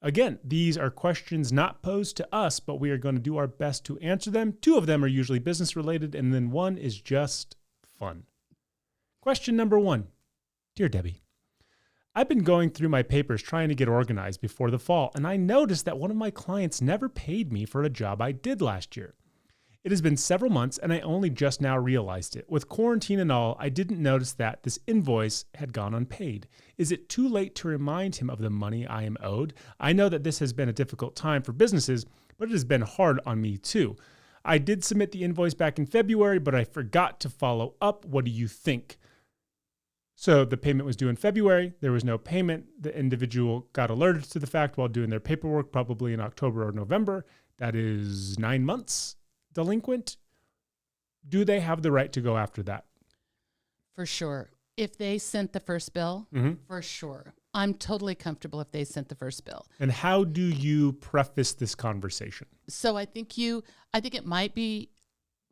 Again, these are questions not posed to us, but we are going to do our best to answer them. 2 of them are usually business related, and then 1 is just fun. Question number 1. Dear Debbie, I've been going through my papers trying to get organized before the fall, and I noticed that one of my clients never paid me for a job I did last year. It has been several months, and I only just now realized it. With quarantine and all, I didn't notice that this invoice had gone unpaid. Is it too late to remind him of the money I am owed? I know that this has been a difficult time for businesses, but it has been hard on me too. I did submit the invoice back in February, but I forgot to follow up. What do you think? So the payment was due in February. There was no payment. The individual got alerted to the fact while doing their paperwork, probably in October or November. That is 9 months. Delinquent. Do they have the right to go after that? For sure. If they sent the first bill, for sure. I'm totally comfortable if they sent the first bill. And how do you preface this conversation? So I think it might be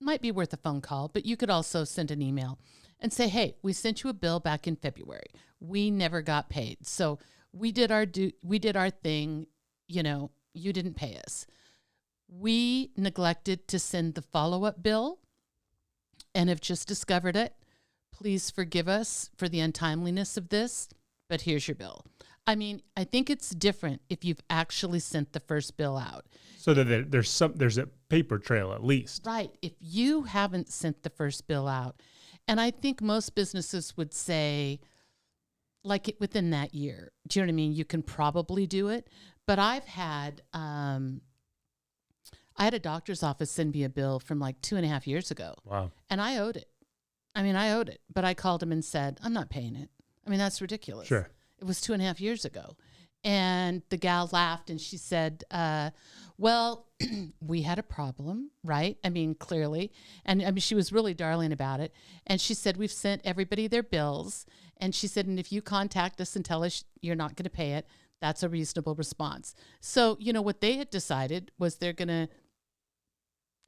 worth a phone call, but you could also send an email and say, hey, we sent you a bill back in February. We never got paid. So we did our thing, you didn't pay us. We neglected to send the follow-up bill and have just discovered it. Please forgive us for the untimeliness of this, but here's your bill. I mean, I think it's different if you've actually sent the first bill out. So that there's a paper trail at least. Right. If you haven't sent the first bill out, and I think most businesses would say, within that year, do you know what I mean? You can probably do it. But I've had... I had a doctor's office send me a bill from 2.5 years ago. Wow. And I owed it. But I called him and said, I'm not paying it. I mean, that's ridiculous. Sure. It was 2.5 years ago. And the gal laughed and she said, well, we had a problem, right? I mean, clearly. And she was really darling about it. And she said, we've sent everybody their bills. And she said, and if you contact us and tell us you're not going to pay it, that's a reasonable response. So, what they had decided was they're going to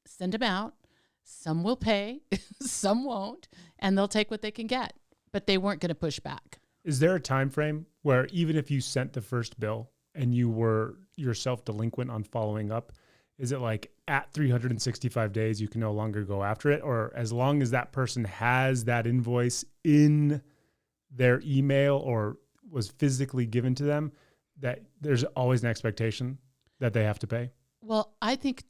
send them out. Some will pay, some won't, and they'll take what they can get. But they weren't going to push back. Is there a time frame where even if you sent the first bill and you were yourself delinquent on following up, is it at 365 days you can no longer go after it? Or as long as that person has that invoice in their email or was physically given to them, that there's always an expectation that they have to pay? Well, I think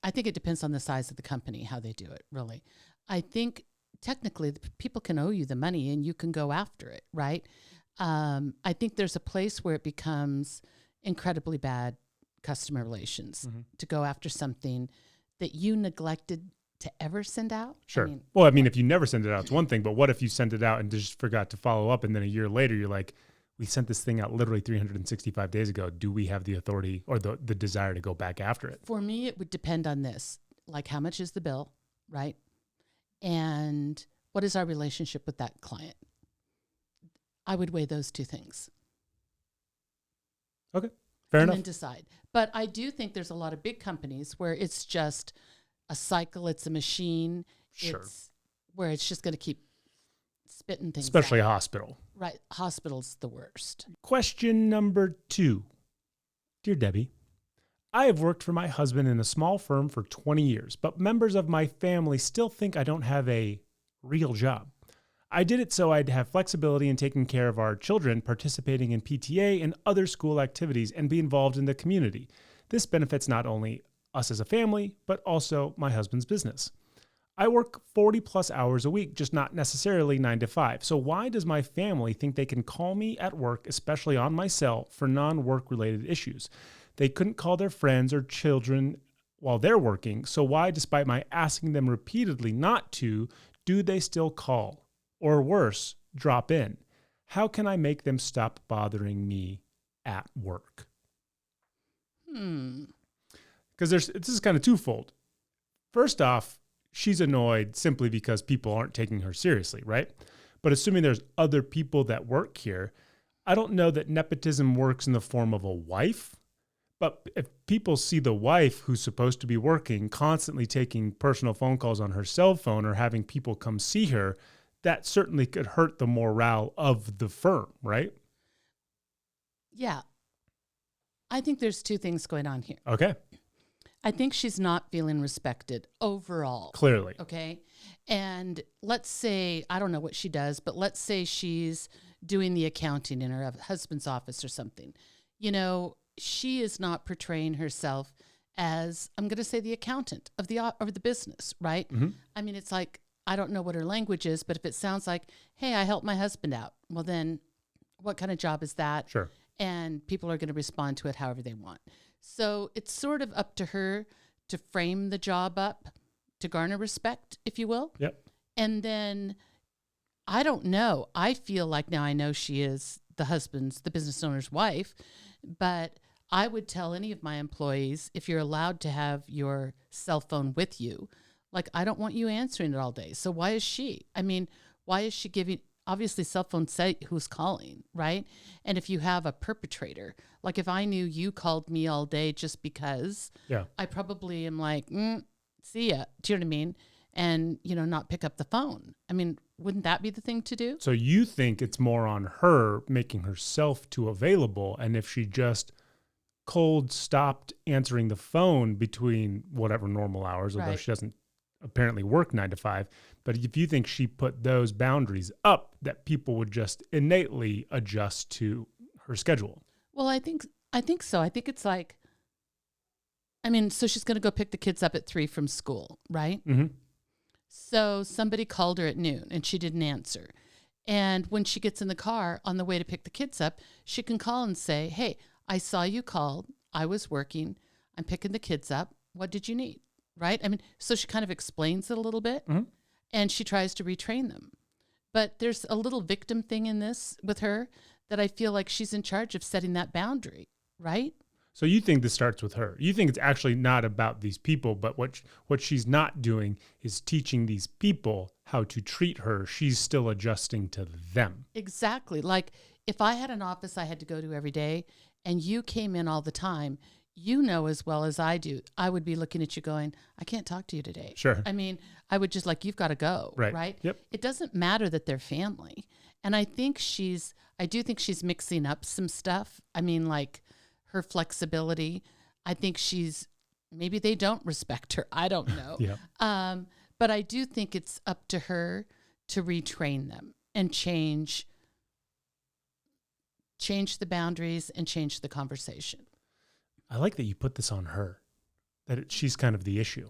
it depends on the size of the company, how they do it, really. I think technically people can owe you the money and you can go after it, right? I think there's a place where it becomes incredibly bad customer relations to go after something that you neglected to ever send out. Sure. If you never send it out, it's one thing, but what if you sent it out and just forgot to follow up, and then a year later you're like, we sent this thing out literally 365 days ago. Do we have the authority or the desire to go back after it? For me, it would depend on this. How much is the bill, right? And what is our relationship with that client? I would weigh those 2 things. Okay, fair enough. And then decide. But I do think there's a lot of big companies where it's just a cycle. It's a machine. Sure. where it's just going to keep spitting things Especially out. a hospital. Right. Hospital's the worst. Question number 2. Dear Debbie, I have worked for my husband in a small firm for 20 years, but members of my family still think I don't have a real job. I did it so I'd have flexibility in taking care of our children, participating in PTA and other school activities, and be involved in the community. This benefits not only us as a family, but also my husband's business. I work 40 plus hours a week, just not necessarily 9 to 5. So why does my family think they can call me at work, especially on my cell, for non-work related issues? They couldn't call their friends or children while they're working. So why, despite my asking them repeatedly not to, do they still call? Or worse, drop in? How can I make them stop bothering me at work? Because this is kind of twofold. First off, she's annoyed simply because people aren't taking her seriously, right? But assuming there's other people that work here, I don't know that nepotism works in the form of a wife. But if people see the wife who's supposed to be working constantly taking personal phone calls on her cell phone or having people come see her, that certainly could hurt the morale of the firm, right? Yeah. I think there's 2 things going on here. Okay. I think she's not feeling respected overall. Clearly. Okay. And let's say, I don't know what she does, but let's say she's doing the accounting in her husband's office or something. You know, she is not portraying herself as, I'm going to say, the accountant of the business, right? Mm-hmm. I mean, it's like, I don't know what her language is, but if it sounds like, hey, I helped my husband out, well, then what kind of job is that? Sure. And people are going to respond to it however they want. So it's sort of up to her to frame the job up to garner respect, if you will. Yep. And then, I don't know. I feel like now I know she is the business owner's wife, but I would tell any of my employees, if you're allowed to have your cell phone with you, like, I don't want you answering it all day. So why is she? I mean, why is she giving, obviously cell phones say who's calling, right? And if you have a perpetrator, like if I knew you called me all day just because, yeah, I probably am like, see ya. Do you know what I mean? And, not pick up the phone. I mean, wouldn't that be the thing to do? So you think it's more on her making herself too available, and if she just cold stopped answering the phone between whatever normal hours, although Right. she doesn't apparently work 9 to 5, but if you think she put those boundaries up, that people would just innately adjust to her schedule. Well, I think so. I think it's like, I mean, so she's going to go pick the kids up at 3 from school, right? Mm-hmm. So somebody called her at noon and she didn't answer. And when she gets in the car on the way to pick the kids up, she can call and say, hey, I saw you called. I was working. I'm picking the kids up. What did you need? Right? I mean, so she kind of explains it a little bit, Mm-hmm. and she tries to retrain them. But there's a little victim thing in this with her that I feel like she's in charge of setting that boundary, right? So you think this starts with her. You think it's actually not about these people, but what she's not doing is teaching these people how to treat her. She's still adjusting to them. Exactly. Like if I had an office I had to go to every day and you came in all the time, as well as I do, I would be looking at you going, I can't talk to you today. Sure. I mean, I would just like, you've got to go. Right. Yep. It doesn't matter that they're family. And I do think she's mixing up some stuff. I mean, like her flexibility. I think maybe they don't respect her. I don't know. Yeah. But I do think it's up to her to retrain them and change the boundaries and change the conversation. I like that you put this on her, that she's kind of the issue.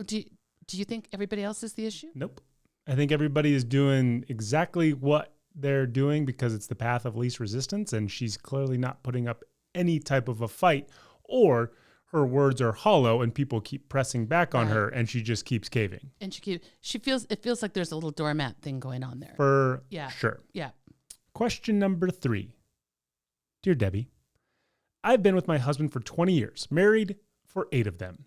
Do you think everybody else is the issue? Nope. I think everybody is doing exactly what they're doing because it's the path of least resistance, and she's clearly not putting up any type of a fight, or her words are hollow and people keep pressing back on her and she just keeps caving. And it feels like there's a little doormat thing going on there. For sure. Yeah. Question number 3. Dear Debbie, I've been with my husband for 20 years, married for 8 of them.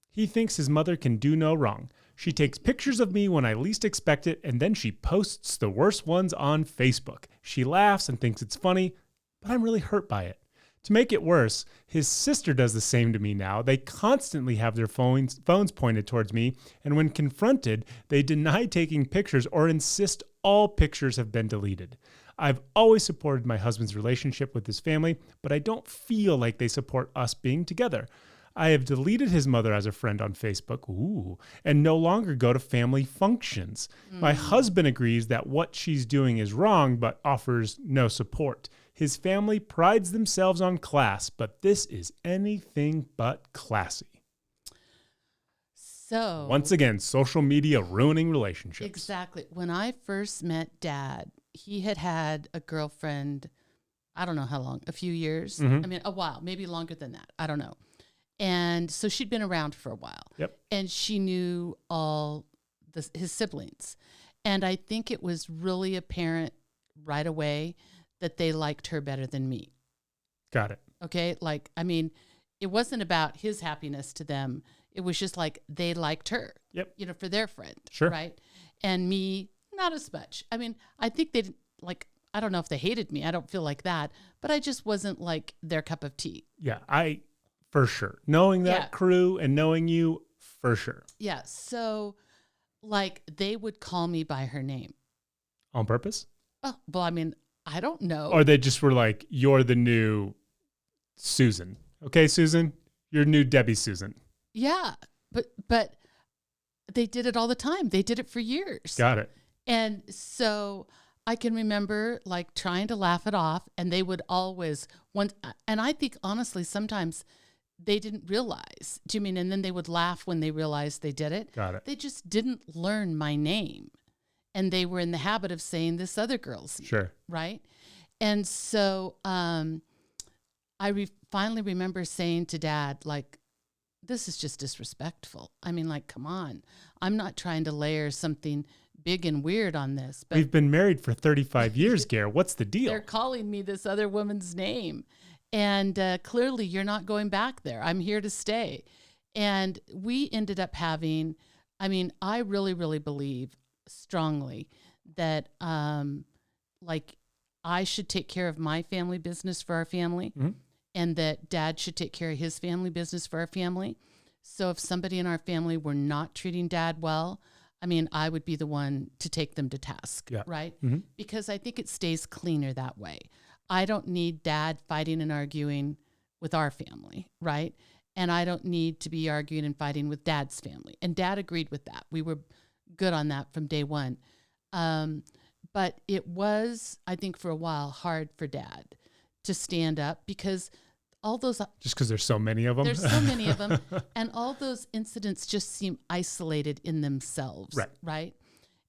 He thinks his mother can do no wrong. She takes pictures of me when I least expect it, and then she posts the worst ones on Facebook. She laughs and thinks it's funny, but I'm really hurt by it. To make it worse, his sister does the same to me now. They constantly have their phones pointed towards me, and when confronted, they deny taking pictures or insist all pictures have been deleted. I've always supported my husband's relationship with his family, but I don't feel like they support us being together. I have deleted his mother as a friend on Facebook, and no longer go to family functions. My husband agrees that what she's doing is wrong, but offers no support. His family prides themselves on class, but this is anything but classy. So once again, social media ruining relationships. Exactly. When I first met Dad, he had a girlfriend, I don't know how long, a few years. I mean, a while, maybe longer than that. I don't know. And so she'd been around for a while. Yep. And she knew all his siblings. And I think it was really apparent right away that they liked her better than me. Got it. Okay? Like, I mean, it wasn't about his happiness to them. It was just like they liked her. Yep. You know, for their friend. Sure. Right? And me, not as much. I mean, I think they like, I don't know if they hated me. I don't feel like that. But I just wasn't like their cup of tea. Yeah, for sure. Knowing that crew and knowing you, for sure. Yeah. So, like, they would call me by her name. On purpose? Oh, well, I mean, I don't know. Or they just were like, you're the new Susan. Okay, Susan? You're new Debbie Susan. Yeah. But they did it all the time. They did it for years. Got it. And so I can remember like trying to laugh it off, and they would always and I think honestly, sometimes they didn't realize. Do you mean? And then they would laugh when they realized they did it. Got it. They just didn't learn my name, and they were in the habit of saying this other girl's name. Sure. Right. And so I finally remember saying to Dad, like, this is just disrespectful. I mean, like, come on. I'm not trying to layer something big and weird on this. But we've been married for 35 years, Gare. What's the deal? They're calling me this other woman's name. And clearly you're not going back there. I'm here to stay. And we ended up having, I mean, I really, really believe strongly that like I should take care of my family business for our family, and that Dad should take care of his family business for our family. So if somebody in our family were not treating Dad well, I mean, I would be the one to take them to task, right? Because I think it stays cleaner that way. I don't need Dad fighting and arguing with our family, right? And I don't need to be arguing and fighting with Dad's family. And Dad agreed with that. We were good on that from day one. But it was, I think, for a while, hard for Dad to stand up because all those... Just because there's so many of them? There's so many of them. And all those incidents just seem isolated in themselves, right?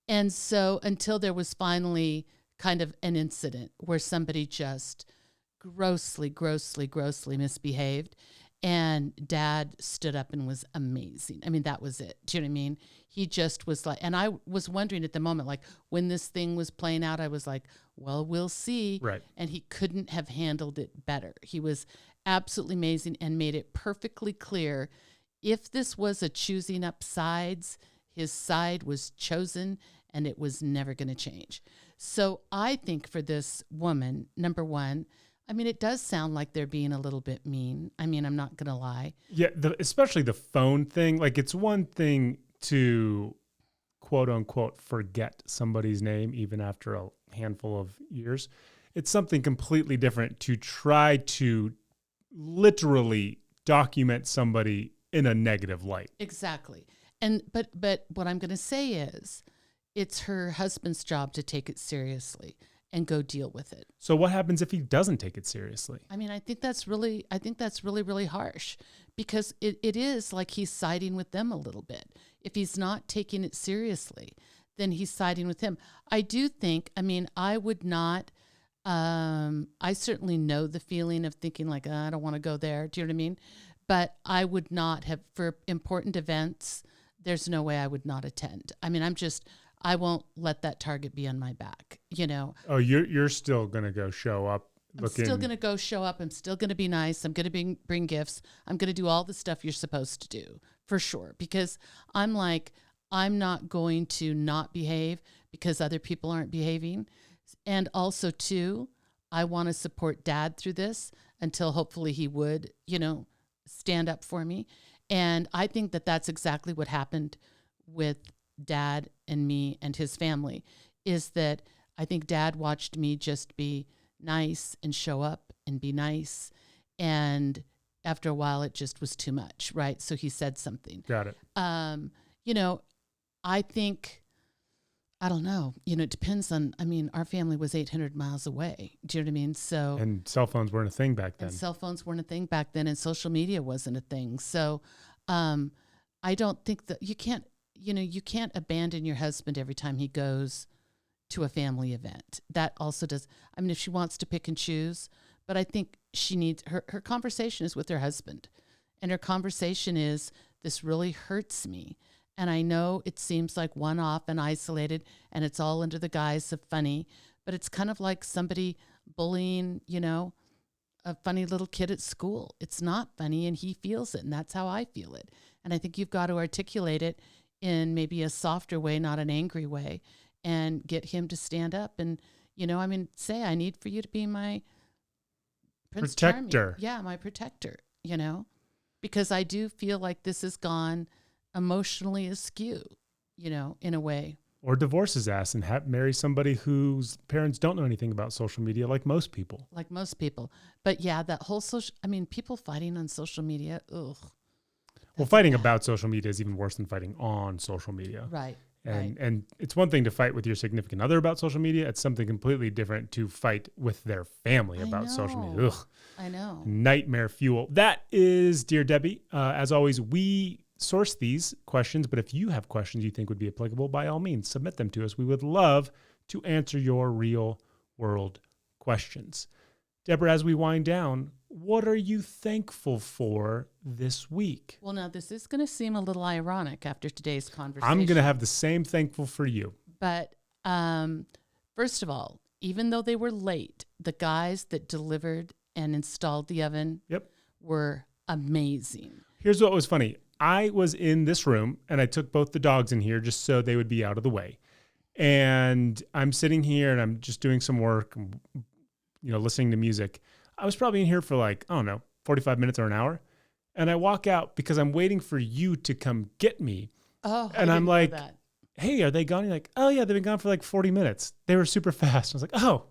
And so until there was finally kind of an incident where somebody just grossly misbehaved, and Dad stood up and was amazing. I mean, that was it. Do you know what I mean? He just was like, and I was wondering at the moment, like when this thing was playing out, I was like, well, we'll see. Right. And he couldn't have handled it better. He was absolutely amazing and made it perfectly clear. If this was a choosing up sides, his side was chosen and it was never going to change. So I think for this woman, number one, I mean, it does sound like they're being a little bit mean. I mean, I'm not going to lie. Yeah, especially the phone thing. Like, it's one thing to, quote unquote, forget somebody's name even after a handful of years. It's something completely different to try to literally document somebody in a negative light. Exactly. And but what I'm going to say is it's her husband's job to take it seriously and go deal with it. So what happens if he doesn't take it seriously? I mean, I think that's really, really harsh because it is like he's siding with them a little bit. If he's not taking it seriously, then he's siding with him. I do think, I mean, I would not, I certainly know the feeling of thinking like, I don't want to go there. Do you know what I mean? But I would not have, for important events, there's no way I would not attend. I mean, I won't let that target be on my back, you know. Oh, you're still going to go show up. I'm still going to go show up. I'm still going to be nice. I'm going to bring gifts. I'm going to do all the stuff you're supposed to do, for sure. Because I'm like, I'm not going to not behave because other people aren't behaving. And also, too, I want to support Dad through this until hopefully he would, stand up for me. And I think that that's exactly what happened with Dad and me and his family, is that I think Dad watched me just be nice and show up and be nice. And after a while, it just was too much, right? So he said something. Got it. I think, I don't know, it depends on, our family was 800 miles away. Do you know what I mean? So, and cell phones weren't a thing back then. And cell phones weren't a thing back then, and social media wasn't a thing. So I don't think that you can't abandon your husband every time he goes to a family event. That also does, if she wants to pick and choose, but I think she needs, her conversation is with her husband. And her conversation is, this really hurts me. And I know it seems like one-off and isolated, and it's all under the guise of funny, but it's kind of like somebody bullying, a funny little kid at school. It's not funny, and he feels it, and that's how I feel it. And I think you've got to articulate it in maybe a softer way, not an angry way, and get him to stand up and, say, I need for you to be my Prince protector. Charming. Yeah, my protector, because I do feel like this has gone emotionally askew, in a way. Or divorce his ass and marry somebody whose parents don't know anything about social media, like most people. But yeah, that whole people fighting on social media, ugh. Well, fighting about social media is even worse than fighting on social media. Right. And it's one thing to fight with your significant other about social media. It's something completely different to fight with their family about social media. Ugh. I know. Nightmare fuel. That is Dear Debbie. As always, we source these questions, but if you have questions you think would be applicable, by all means, submit them to us. We would love to answer your real world questions. Deborah, as we wind down, what are you thankful for this week? Well, now this is going to seem a little ironic after today's conversation. I'm going to have the same thankful for you. But first of all, even though they were late, the guys that delivered and installed the oven were amazing. Here's what was funny. I was in this room and I took both the dogs in here just so they would be out of the way. And I'm sitting here and I'm just doing some work, listening to music. I was probably in here for 45 minutes or an hour. And I walk out because I'm waiting for you to come get me. Oh, and I'm like, that. Hey, are they gone? You're like, oh yeah, they've been gone for 40 minutes. They were super fast. I was like, oh,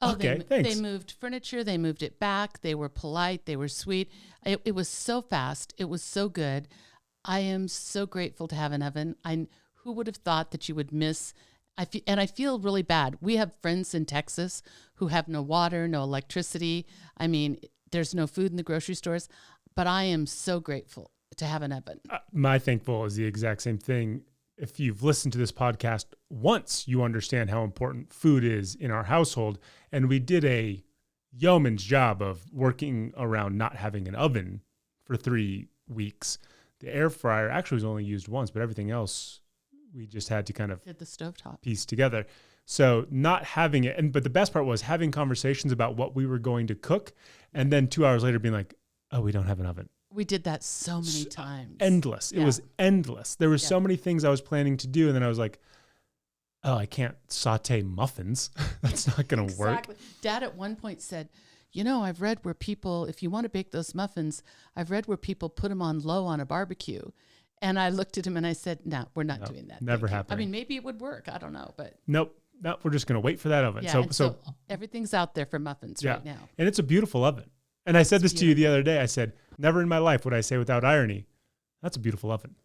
okay, thanks. They moved furniture. They moved it back. They were polite. They were sweet. It was so fast. It was so good. I am so grateful to have an oven. Who would have thought that you would miss? I feel really bad. We have friends in Texas who have no water, no electricity. There's no food in the grocery stores, but I am so grateful to have an oven. My thankful is the exact same thing. If you've listened to this podcast once, you understand how important food is in our household. And we did a yeoman's job of working around not having an oven for 3 weeks. The air fryer actually was only used once, but everything else we just had to kind of did the stovetop piece together. So not having it, but the best part was having conversations about what we were going to cook, and then 2 hours later being like, "Oh, we don't have an oven." We did that so many times. Endless. It was endless. There were so many things I was planning to do, and then I was like, "Oh, I can't saute muffins. That's not going to work." Dad at one point said, I've read where people, if you want to bake those muffins, I've read where people put them on low on a barbecue. And I looked at him and I said, no, we're not doing that. Never happening. Maybe it would work. I don't know, but. Nope. We're just going to wait for that oven. Yeah, so everything's out there for muffins right now. And it's a beautiful oven. And I said this to you the other day. I said, never in my life would I say without irony, that's a beautiful oven.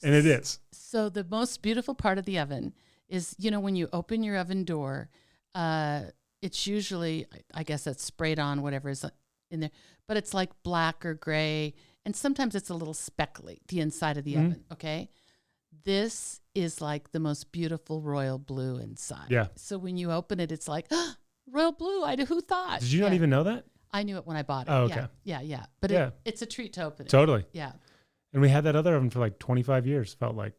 And it is. So the most beautiful part of the oven is, when you open your oven door, it's usually, I guess that's sprayed on, whatever is in there, but it's like black or gray. And sometimes it's a little speckly, the inside of the oven. Okay. This is like the most beautiful royal blue inside. Yeah. So when you open it, it's like, royal blue. Who thought? Did you not even know that? I knew it when I bought it. Oh, okay. Yeah. But it's a treat to open it. Totally. Yeah. And we had that other oven for 25 years, felt like.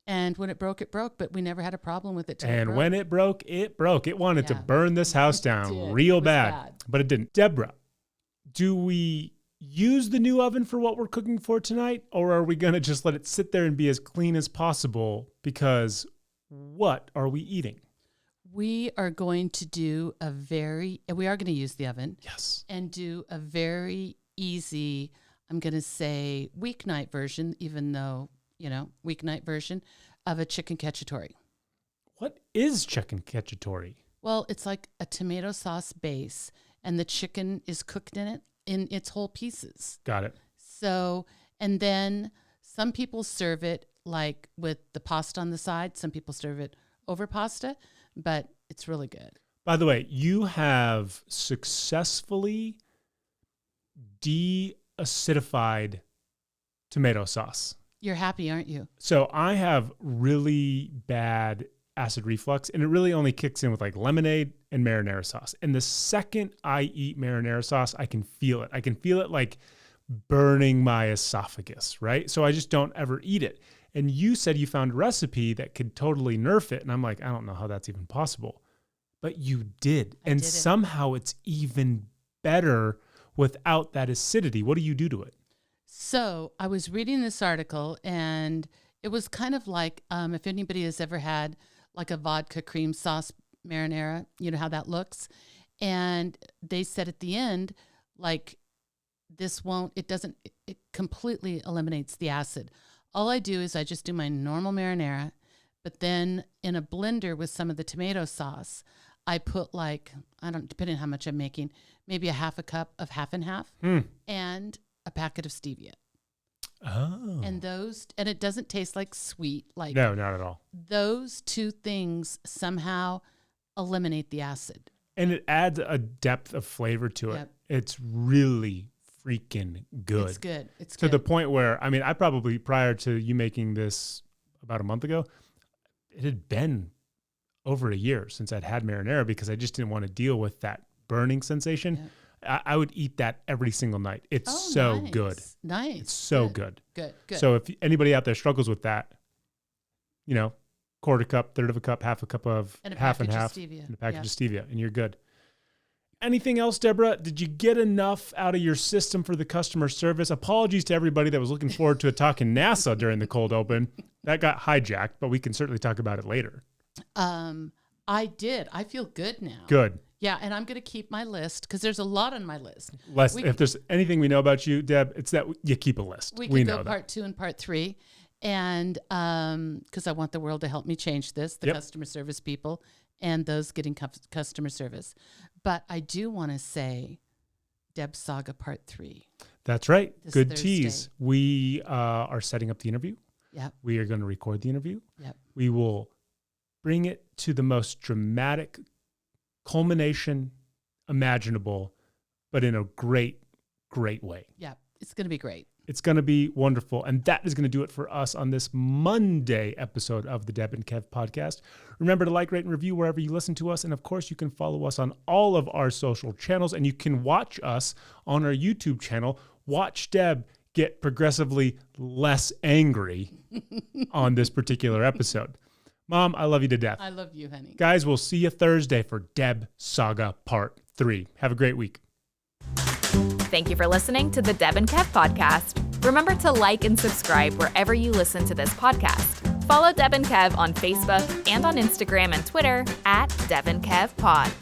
And when it broke, but we never had a problem with it. And when it broke, it broke. It wanted to burn this house down real bad, but it didn't. Deborah, do we use the new oven for what we're cooking for tonight, or are we going to just let it sit there and be as clean as possible? Because what are we eating? We are going to do we are going to use the oven. Yes. And do a very easy, I'm going to say weeknight version, even though, weeknight version of a chicken cacciatore. What is chicken cacciatore? Well, it's like a tomato sauce base, and the chicken is cooked in it in its whole pieces. Got it. So, and then some people serve it like with the pasta on the side. Some people serve it over pasta, but it's really good. By the way, you have successfully de-acidified tomato sauce. You're happy, aren't you? So I have really bad acid reflux, and it really only kicks in with like lemonade and marinara sauce. And the second I eat marinara sauce, I can feel it. I can feel it like burning my esophagus, right? So I just don't ever eat it. And you said you found a recipe that could totally nerf it. And I'm like, I don't know how that's even possible. But you did. And somehow it's even better without that acidity. What do you do to it? So I was reading this article, and it was kind of like if anybody has ever had like a vodka cream sauce marinara, you know how that looks. And they said at the end, like, it completely eliminates the acid. All I do is I just do my normal marinara, but then in a blender with some of the tomato sauce, I put depending on how much I'm making, maybe a half a cup of half and half and a packet of stevia. Oh. And it doesn't taste like sweet. No, not at all. Those two things somehow eliminate the acid. And it adds a depth of flavor to it. Yep. It's really freaking good. It's good. It's to good. the point where, I probably, prior to you making this about a month ago, it had been over a year since I'd had marinara because I just didn't want to deal with that burning sensation. Yep. I would eat that every single night. It's nice. good. Nice. It's so good. Good. So if anybody out there struggles with that, quarter cup, third of a cup, half a cup of half and half, stevia. and a package of stevia, and you're good. Anything else, Deborah? Did you get enough out of your system for the customer service? Apologies to everybody that was looking forward to a talk in NASA during the cold open. That got hijacked, but we can certainly talk about it later. I did. I feel good now. Good. Yeah, and I'm going to keep my list because there's a lot on my list. If there's anything we know about you, Deb, it's that you keep a list. We can know go that. part 2 and part 3. And because I want the world to help me change this, the customer service people and those getting customer service. But I do want to say Deb's Saga Part 3. That's right. Good Thursday. tease. We are setting up the interview. Yep. We are going to record the interview. Yep. We will bring it to the most dramatic culmination imaginable, but in a great, great way. Yeah, it's going to be great. It's going to be wonderful. And that is going to do it for us on this Monday episode of the Deb and Kev podcast. Remember to like, rate, and review wherever you listen to us. And of course, you can follow us on all of our social channels, and you can watch us on our YouTube channel. Watch Deb get progressively less angry on this particular episode. Mom, I love you to death. I love you, honey. Guys, we'll see you Thursday for Deb Saga Part 3. Have a great week. Thank you for listening to the Deb and Kev podcast. Remember to like and subscribe wherever you listen to this podcast. Follow Deb and Kev on Facebook and on Instagram and Twitter @DebandKevPod.